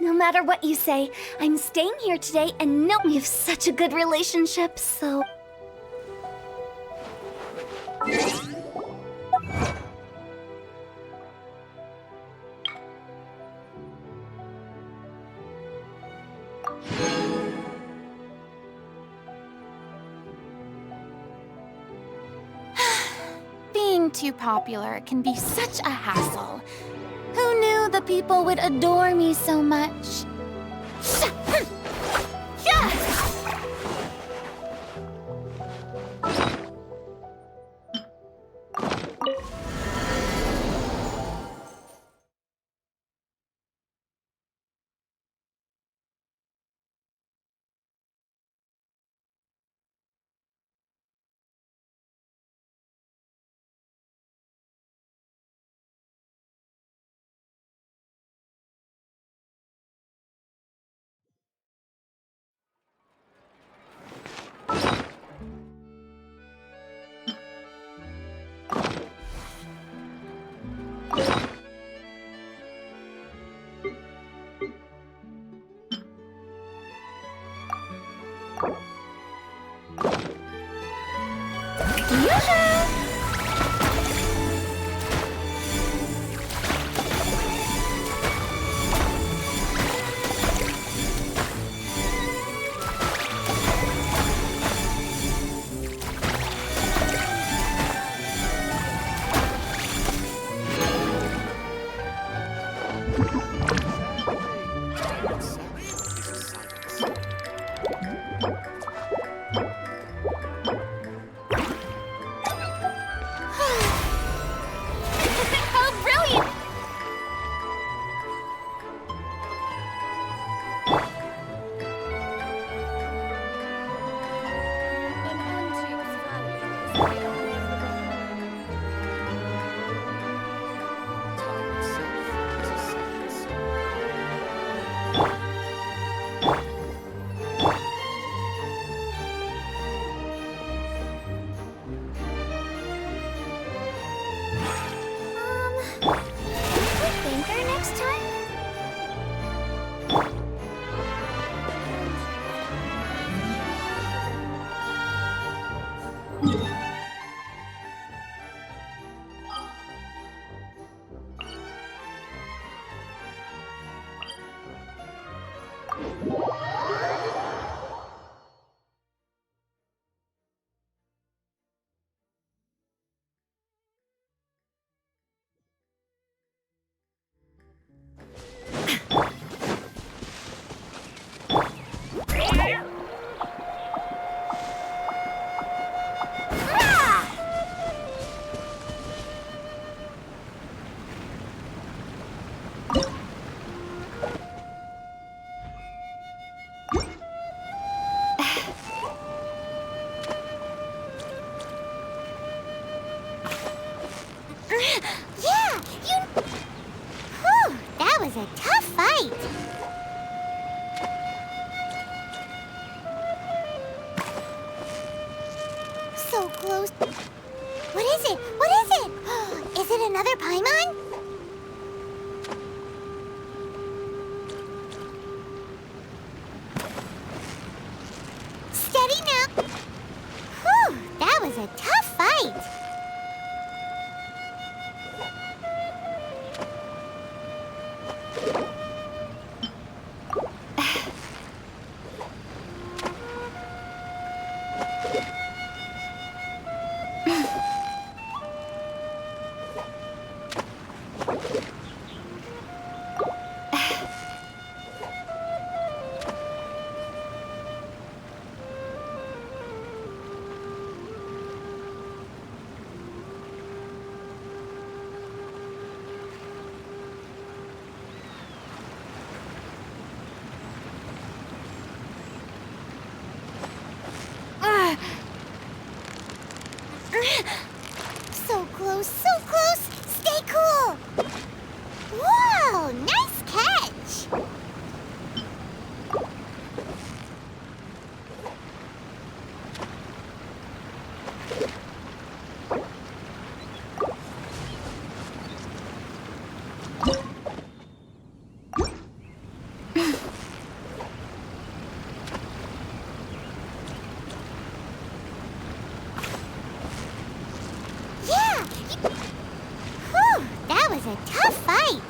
[SPEAKER 2] No matter what you say, I'm staying here today, and no, we have such a good relationship, so...
[SPEAKER 7] Being too popular can be such a hassle. Who knew the people would adore me so much?
[SPEAKER 2] was a tough fight. So close. What is it? What is it? Is it another Paimon? Steady now. Whew, that was a tough fight. So close, so close! Stay cool! Whoa, nice catch! a tough fight.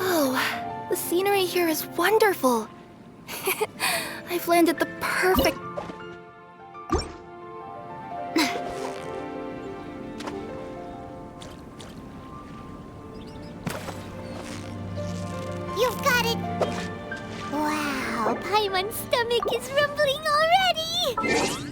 [SPEAKER 7] Whoa, the scenery here is wonderful. I've landed the perfect...
[SPEAKER 2] You've got it! Wow, Paimon's stomach is rumbling already!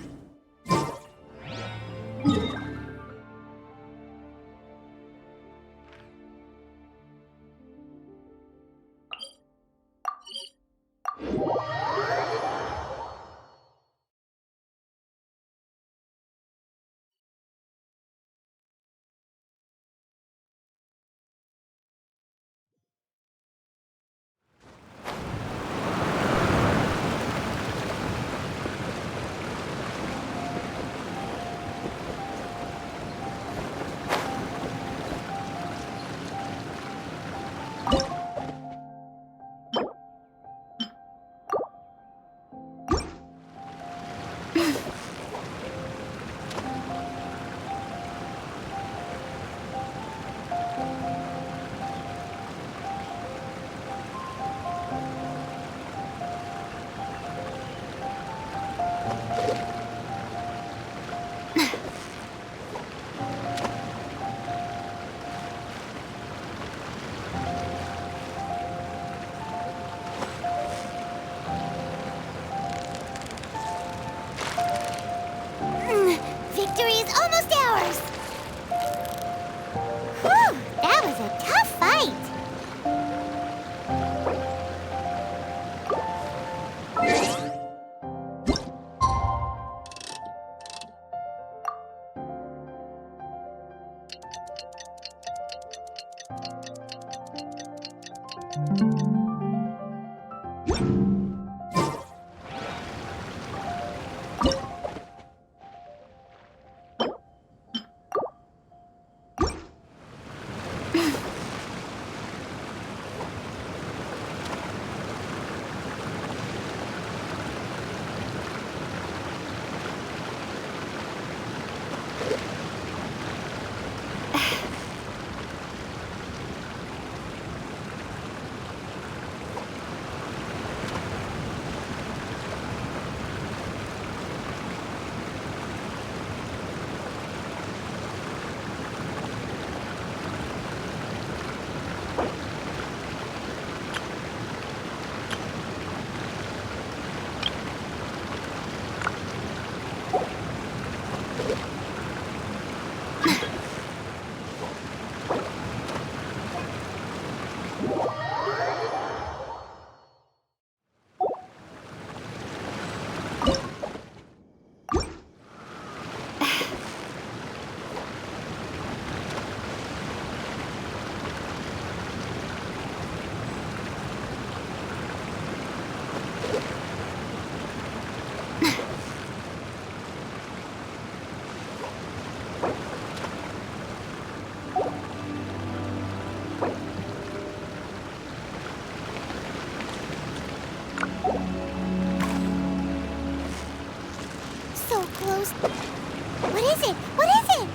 [SPEAKER 2] So close. What is it? What is it?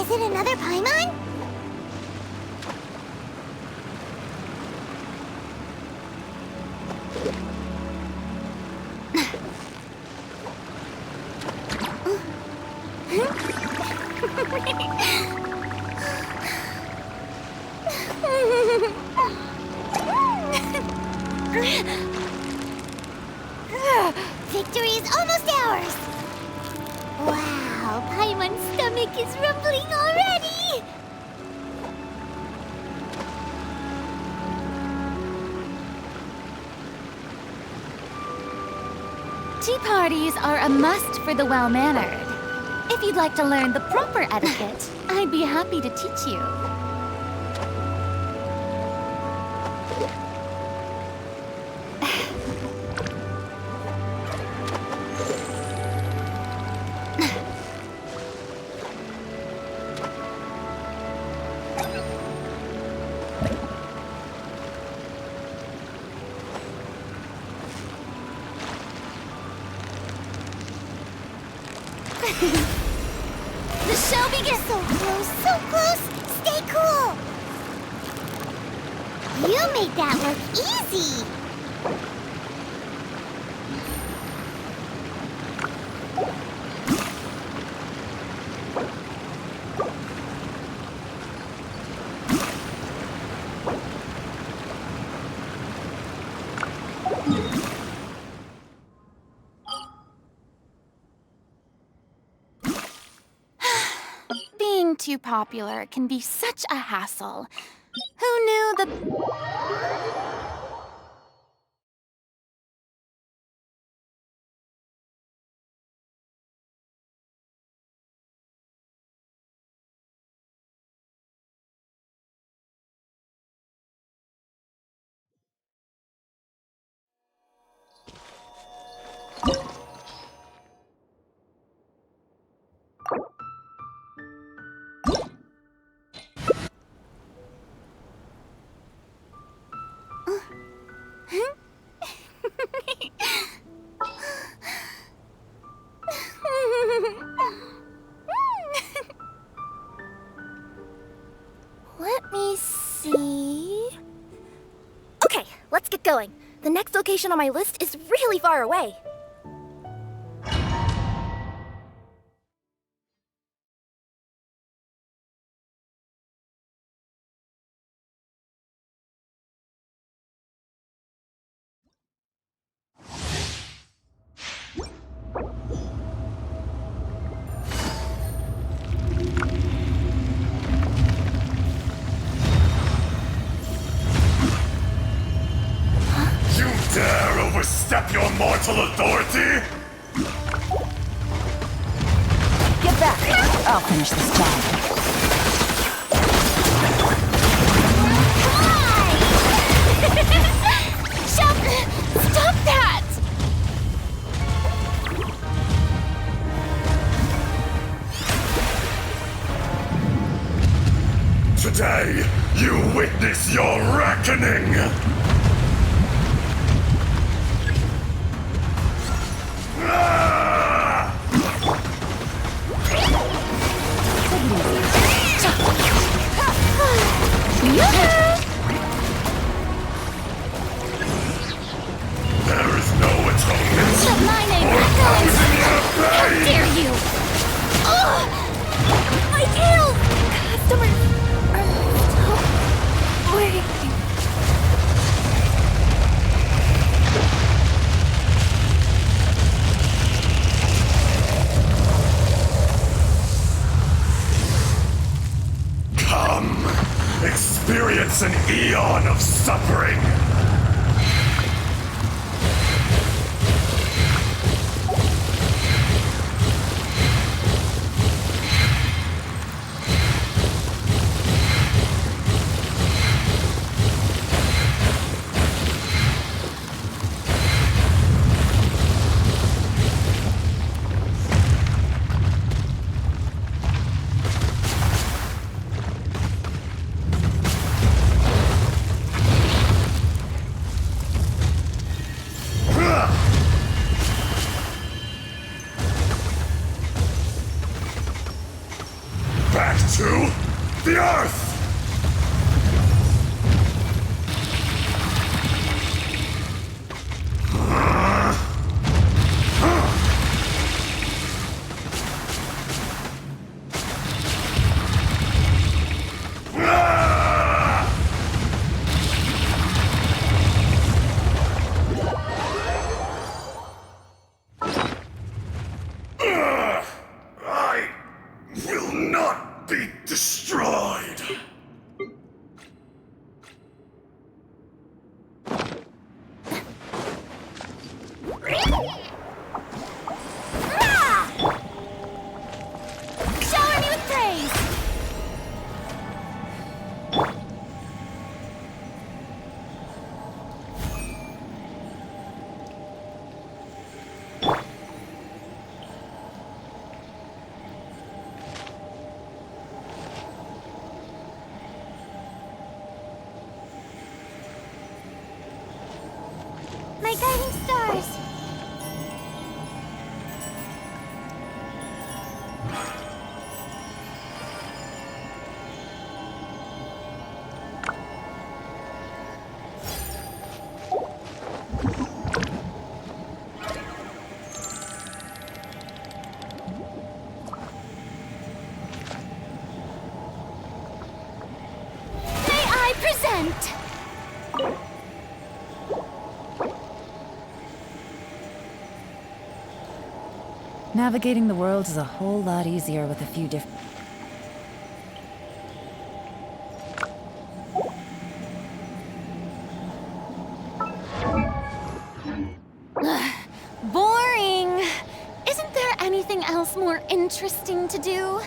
[SPEAKER 2] Is it another Paimon? Victory is almost ours! Wow, Paimon's stomach is rumbling already!
[SPEAKER 7] Tea parties are a must for the well-mannered. If you'd like to learn the proper etiquette, I'd be happy to teach you. The show begins!
[SPEAKER 2] So close, so close! Stay cool! You made that look easy!
[SPEAKER 7] Being too popular can be such a hassle. Who knew the...
[SPEAKER 8] Let me see... Okay, let's get going. The next location on my list is really far away.
[SPEAKER 9] Dare overstep your mortal authority?
[SPEAKER 5] Get back! I'll finish this job.
[SPEAKER 7] Stop that!
[SPEAKER 9] Today, you witness your reckoning! Ah! There is no atonement
[SPEAKER 7] But my name
[SPEAKER 9] or
[SPEAKER 7] is
[SPEAKER 9] housing your
[SPEAKER 7] How
[SPEAKER 9] pain!
[SPEAKER 7] dare you! Ugh! My tail! Customers are still waiting.
[SPEAKER 9] Come, experience an eon of suffering! Back to the Earth! I will not be destroyed!
[SPEAKER 7] Shower me with praise! My guiding stars! May I present?
[SPEAKER 5] Navigating the world is a whole lot easier with a few different...
[SPEAKER 7] Boring! Isn't there anything else more interesting to do?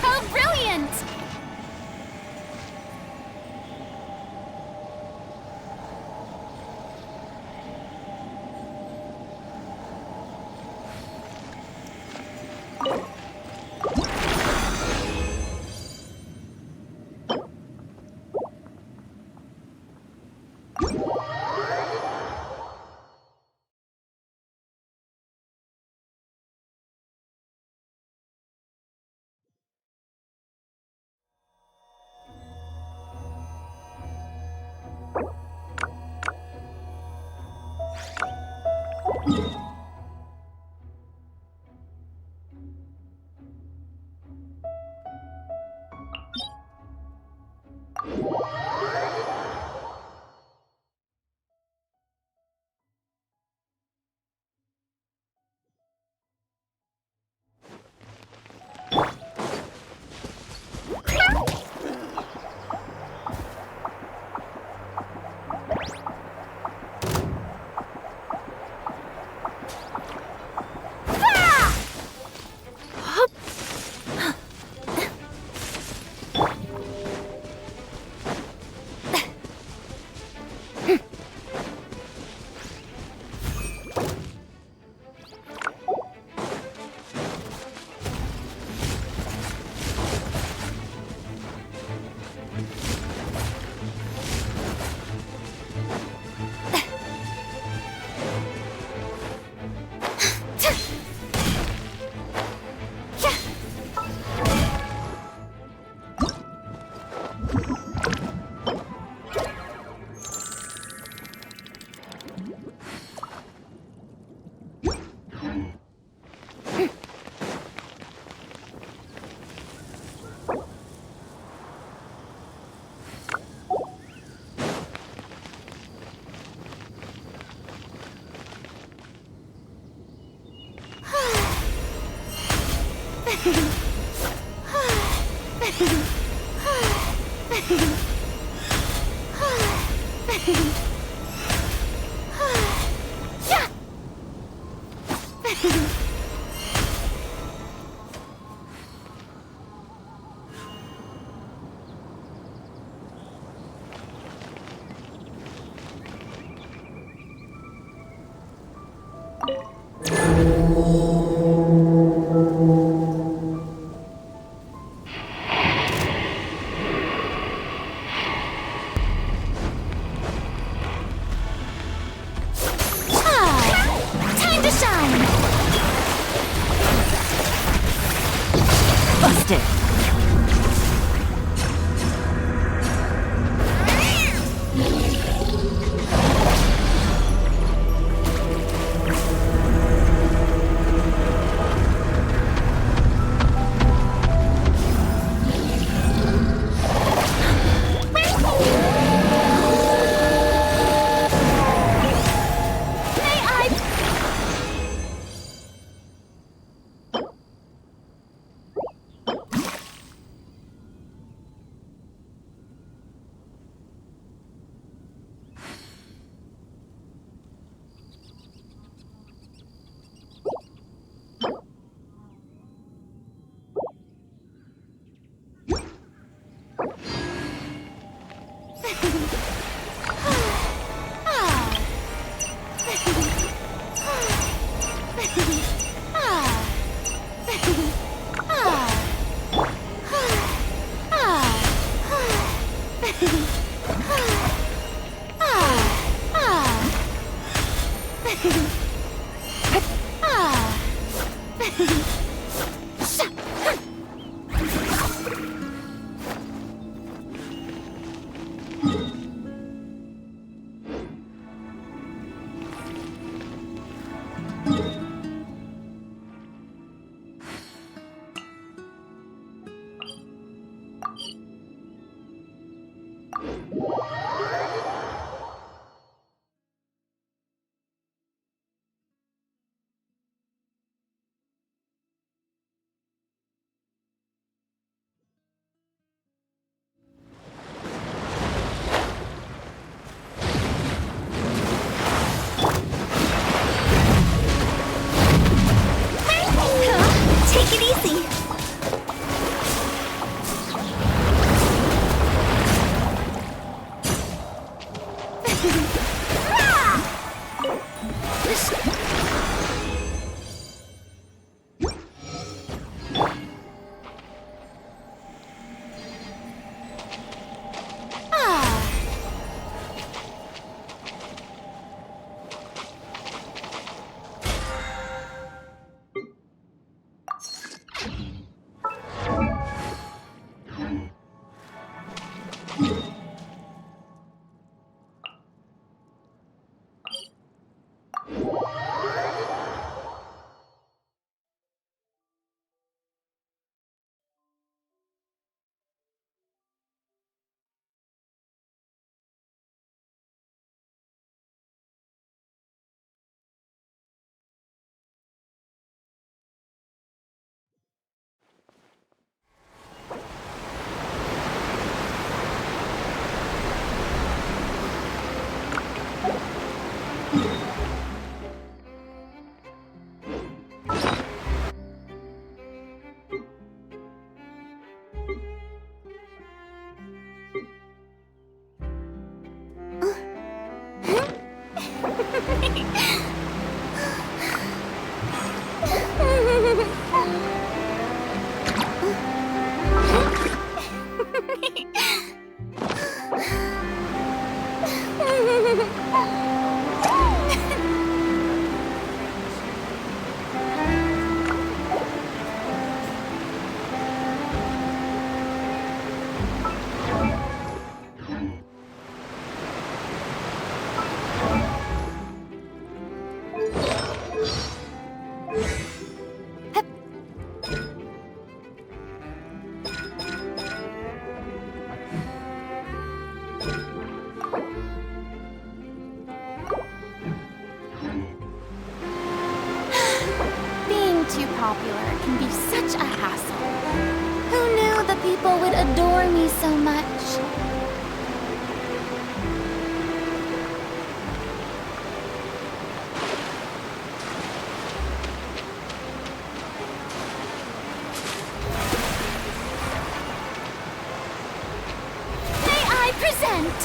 [SPEAKER 7] How brilliant! Time to shine!
[SPEAKER 5] Busted!
[SPEAKER 8] Take it easy.
[SPEAKER 7] popular can be such a hassle. Who knew the people would adore me so much? May I present?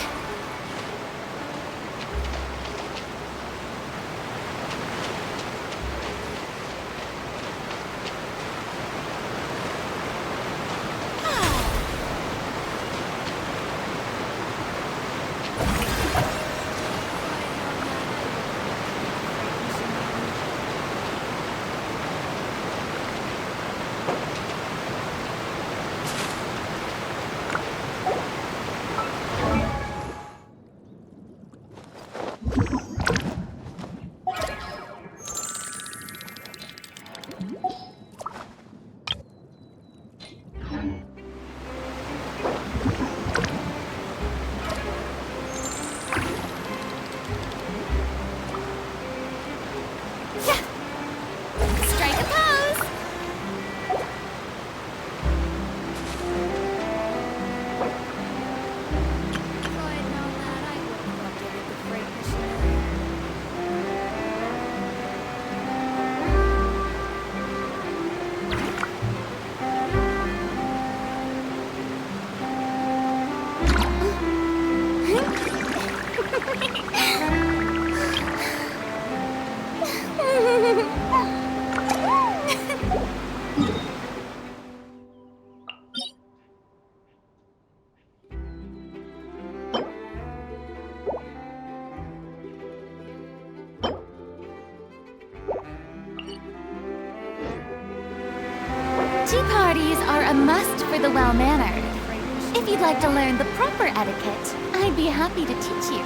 [SPEAKER 7] Strike a pose! Tea parties are a must for the well-mannered. If you'd like to learn the proper etiquette, I'd be happy to teach you.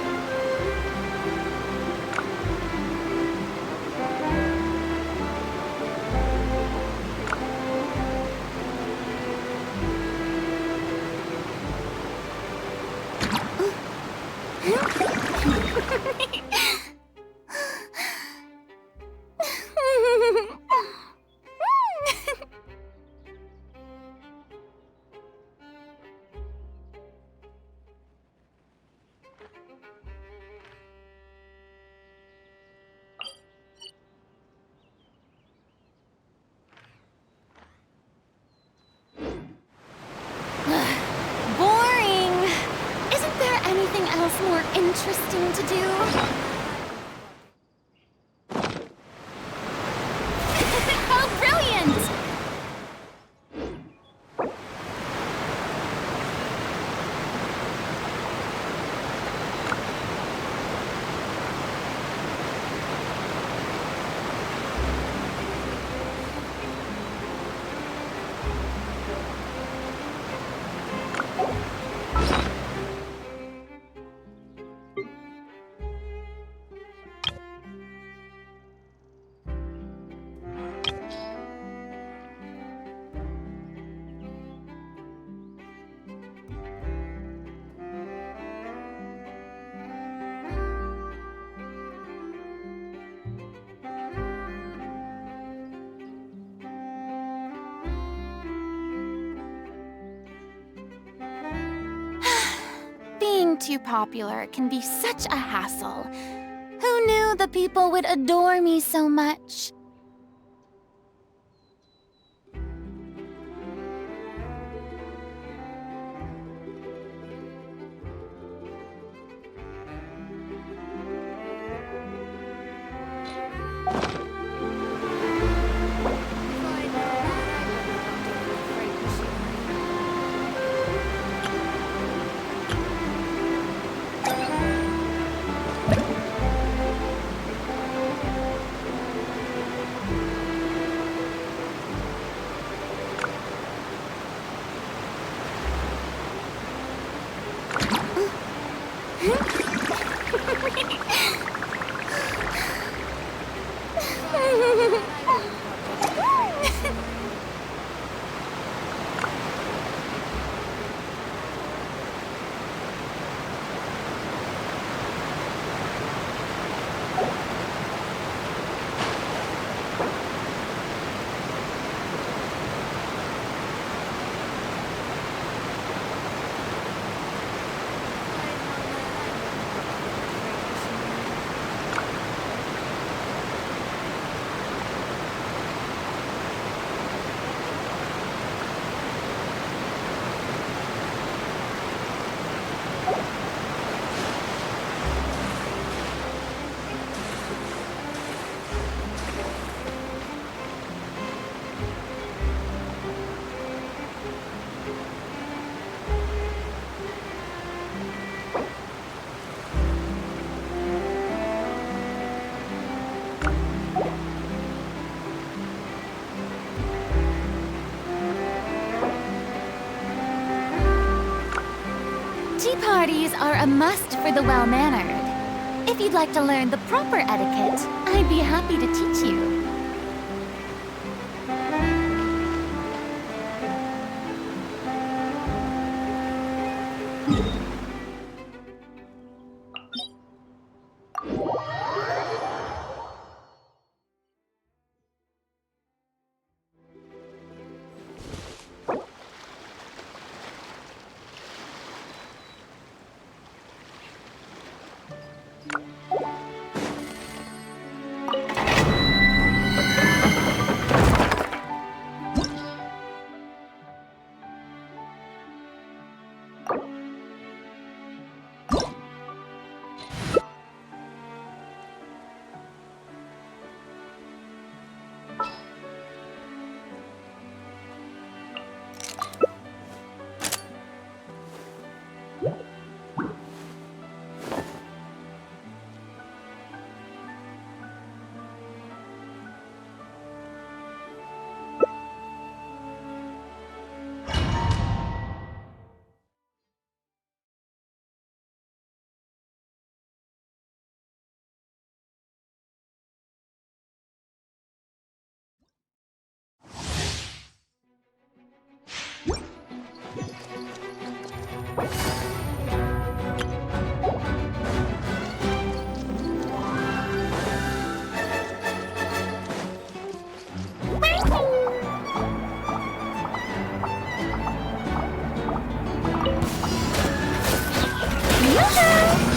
[SPEAKER 7] Boring! Isn't there anything else more interesting to do? How brilliant! Being too popular can be such a hassle. Who knew the people would adore me so much? Tea parties are a must for the well-mannered. If you'd like to learn the proper etiquette, I'd be happy to teach you.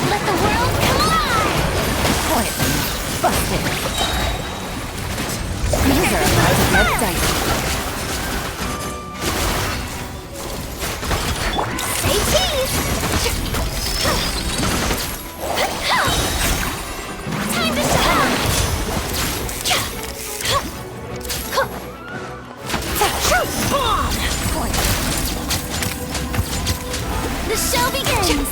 [SPEAKER 8] Let the world come alive! Quiet. Busted. These are about to get dicey. Say cheese! Time to shine! The show begins!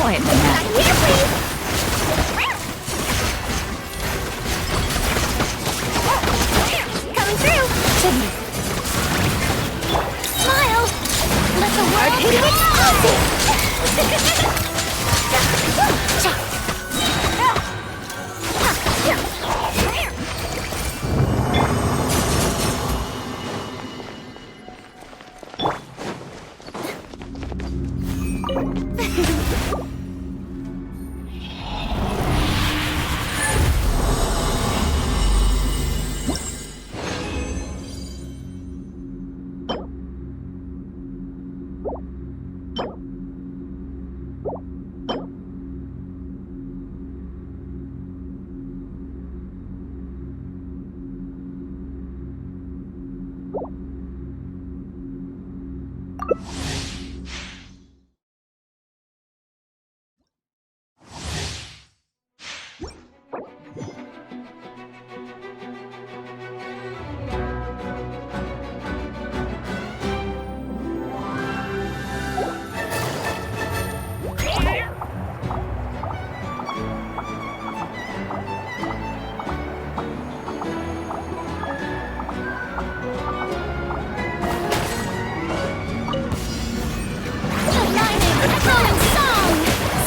[SPEAKER 8] Quiet the map. Here, please! Coming through! Smile! Let the world hit explosive!
[SPEAKER 7] Flowing song!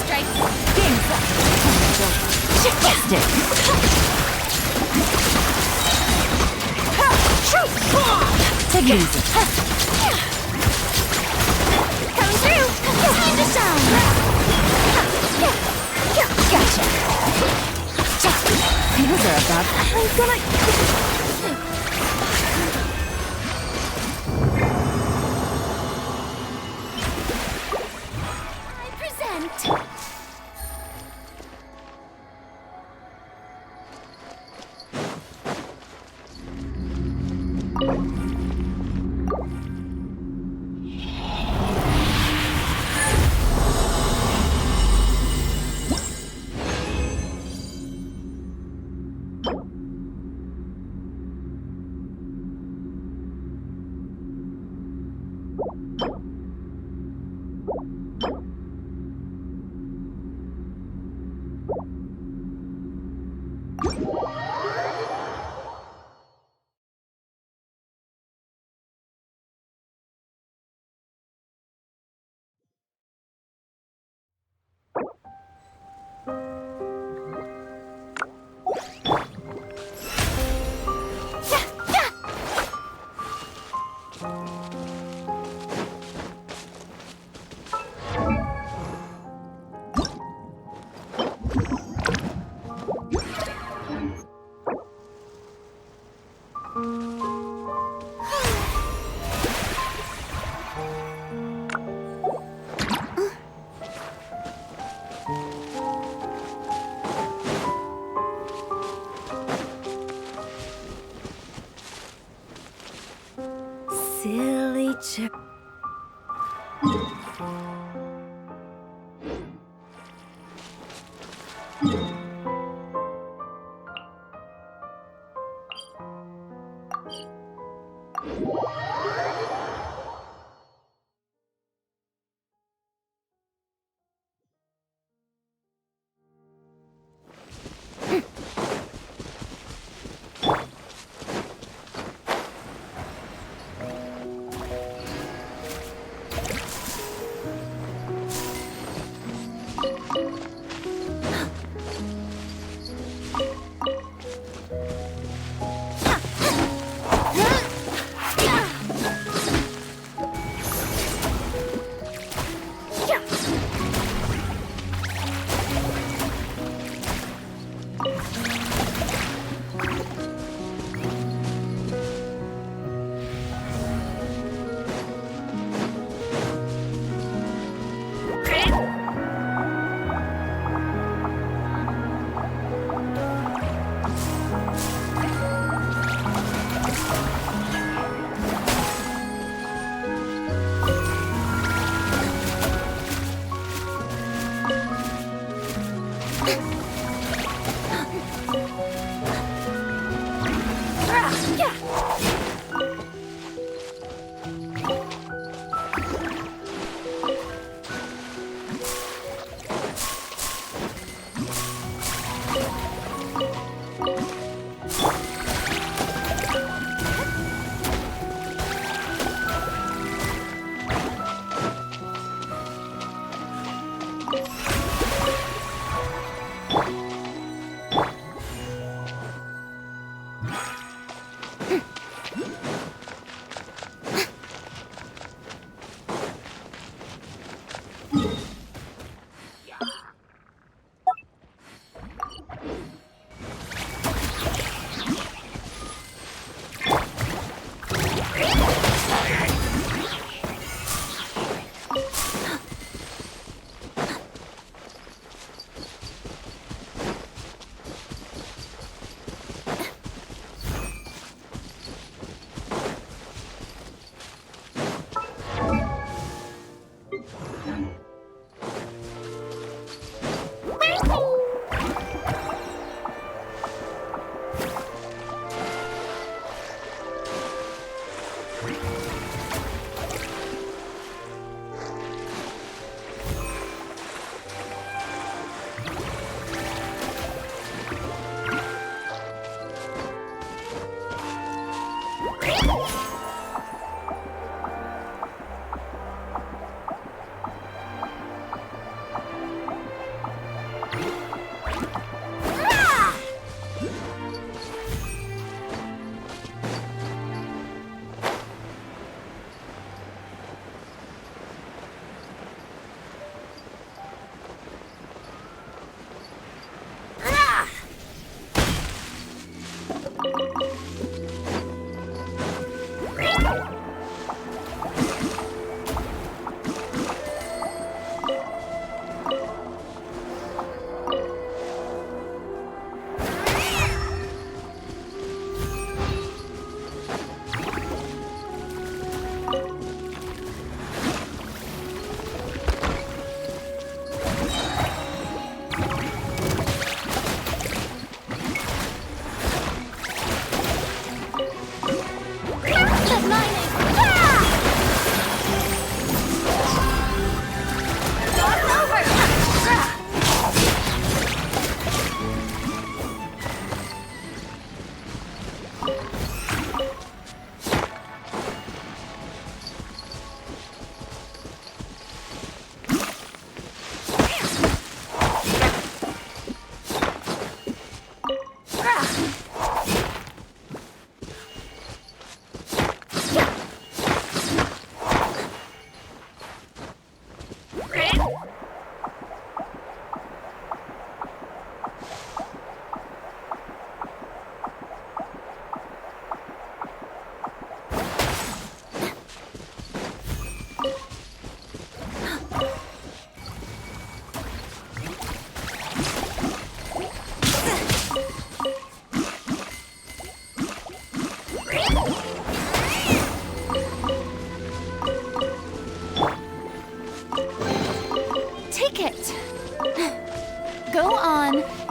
[SPEAKER 7] Strike!
[SPEAKER 5] Game's up. Shifted. Take it easy.
[SPEAKER 7] Coming through! Time to shine!
[SPEAKER 5] Gotcha. Things are about. I'm gonna.
[SPEAKER 7] I present...
[SPEAKER 4] Silly chip.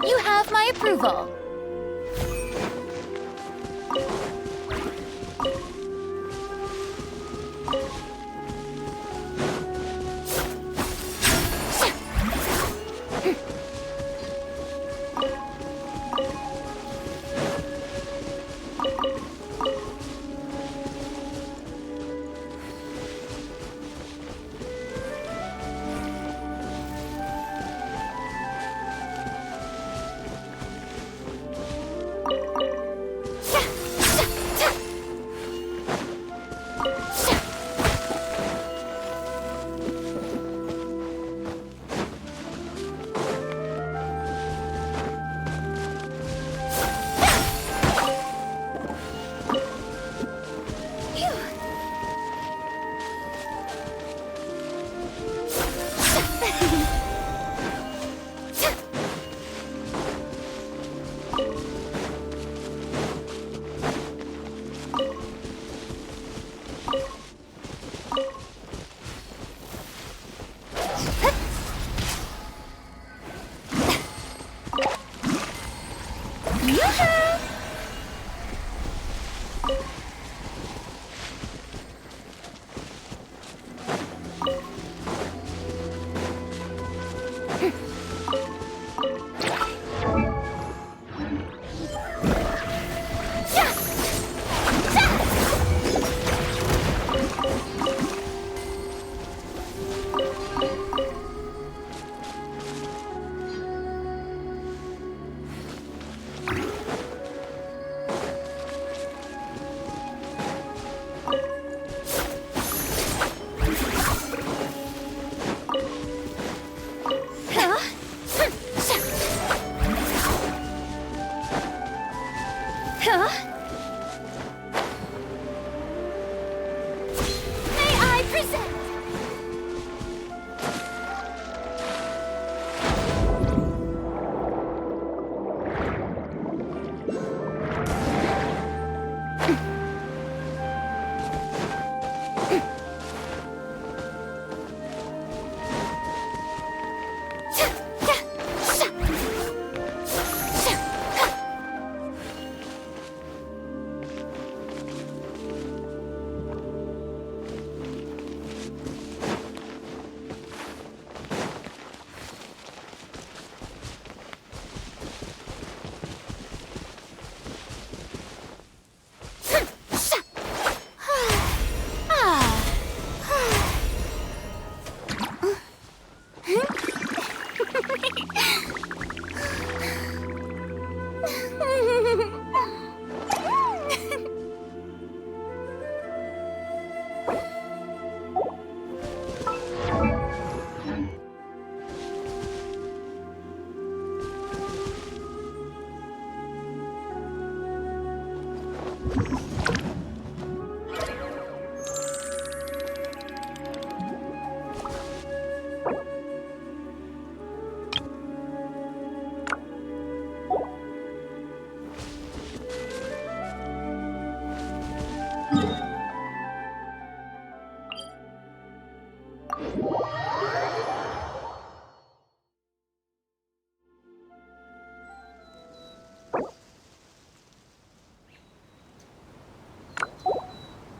[SPEAKER 7] You have my approval.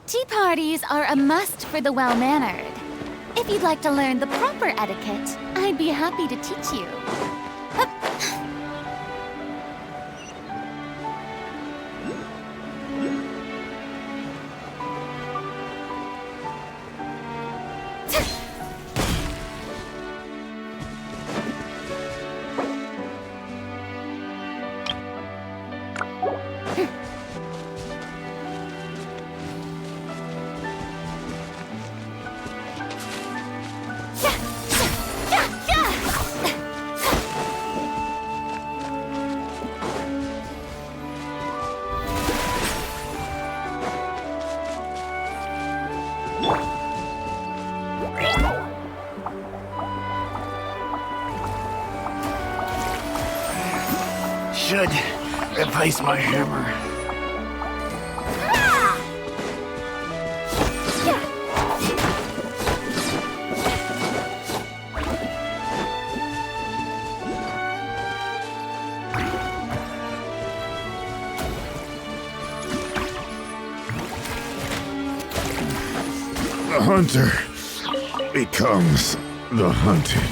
[SPEAKER 7] Tea parties are a must for the well-mannered. If you'd like to learn the proper etiquette, I'd be happy to teach you. Hup.
[SPEAKER 10] Should replace my hammer.
[SPEAKER 9] hunter becomes the hunted.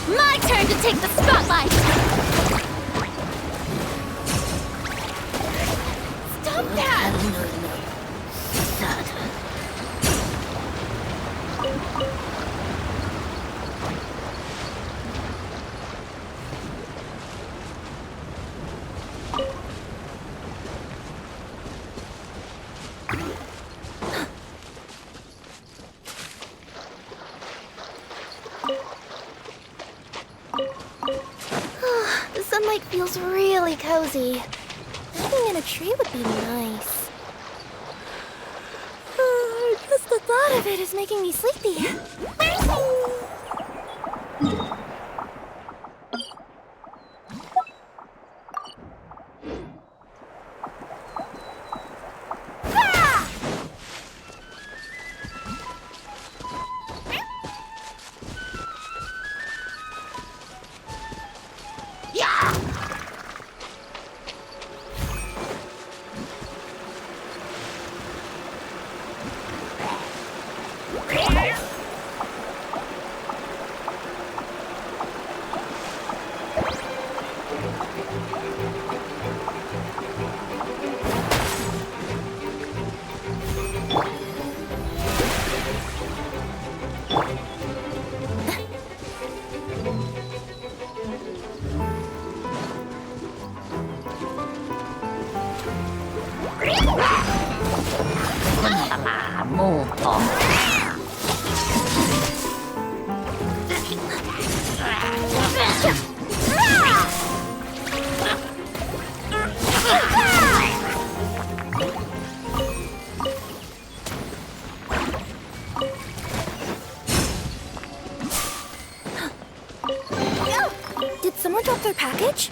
[SPEAKER 7] My turn to take the spotlight! Stop that!
[SPEAKER 8] The sunlight feels really cozy. Living in a tree would be nice. Just the thought of it is making me sleepy. Did someone drop their package?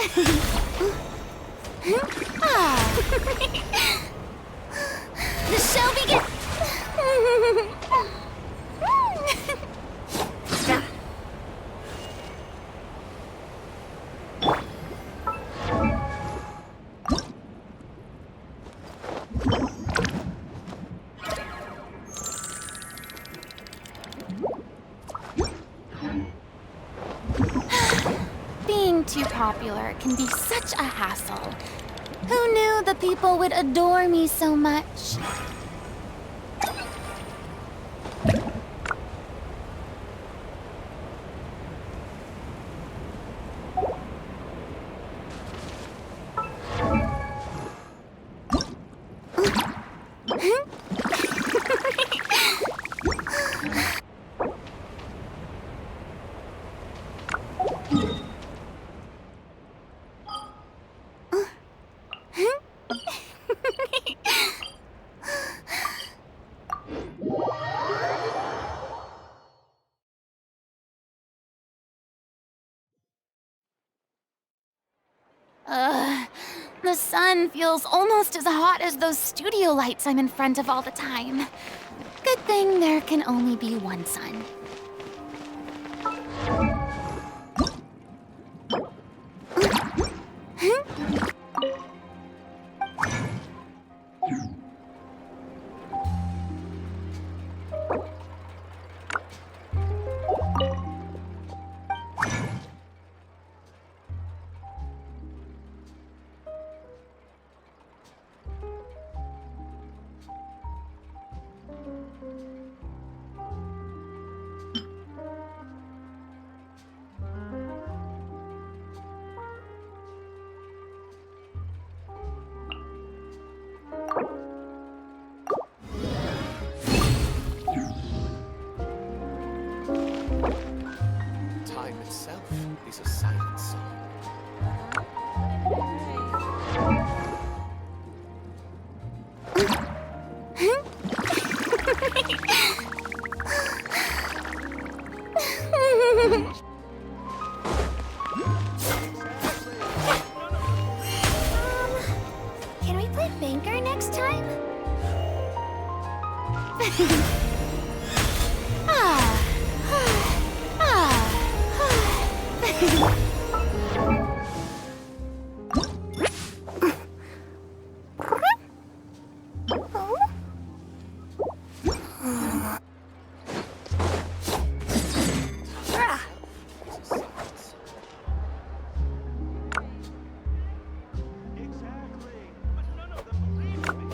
[SPEAKER 7] The show begins. Being too popular can be such a hassle. Who knew the people would adore me so much? The sun feels almost as hot as those studio lights I'm in front of all the time. Good thing there can only be one sun.
[SPEAKER 11] Time itself is a silent song.
[SPEAKER 2] Can we play banker next time?
[SPEAKER 6] Exactly. But none of them believe me.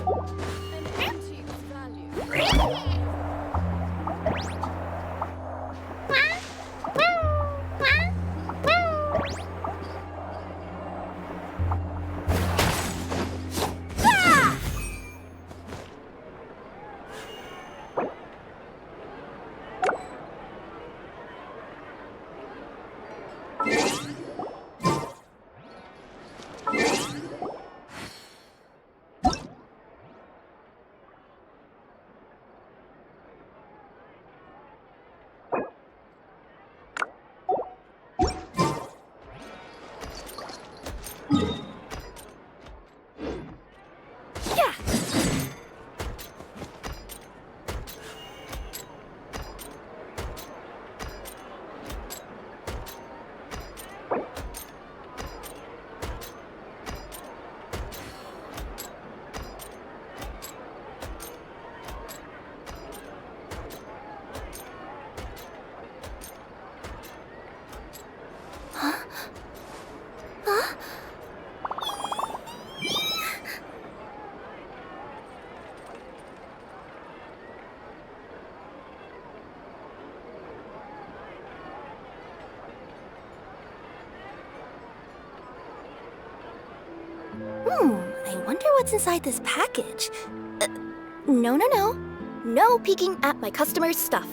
[SPEAKER 8] I wonder what's inside this package. No, no, no. No peeking at my customers' stuff.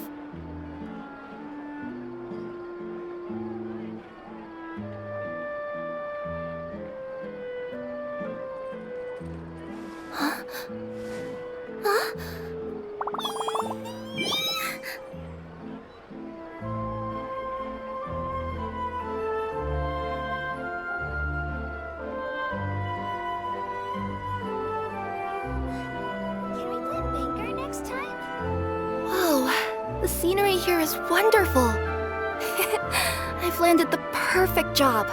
[SPEAKER 8] Huh? Huh? here is wonderful. I've landed the perfect job.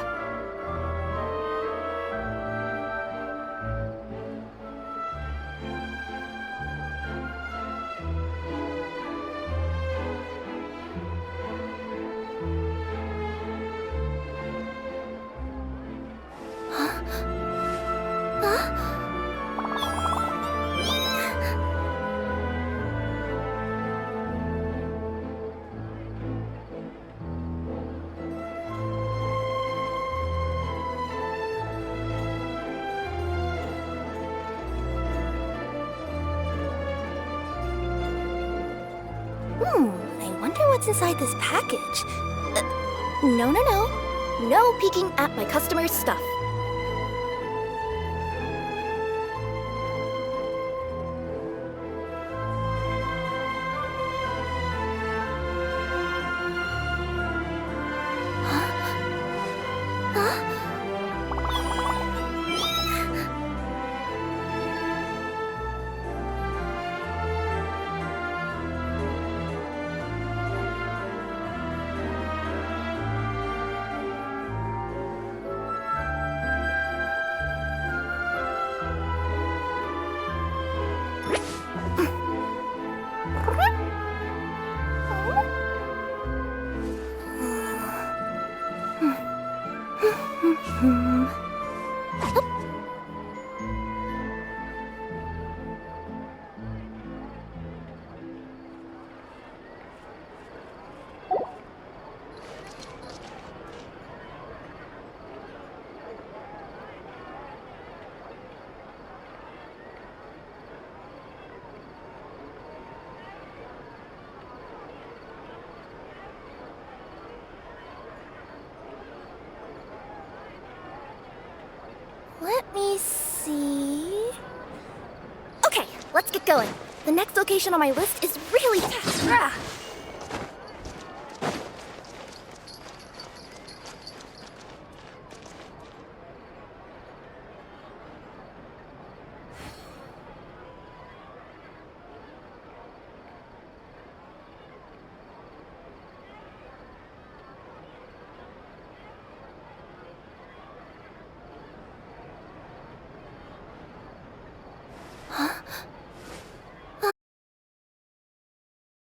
[SPEAKER 8] I wonder what's inside this package. No. No peeking at my customers' stuff. Let me see... Okay, let's get going. The next location on my list is really...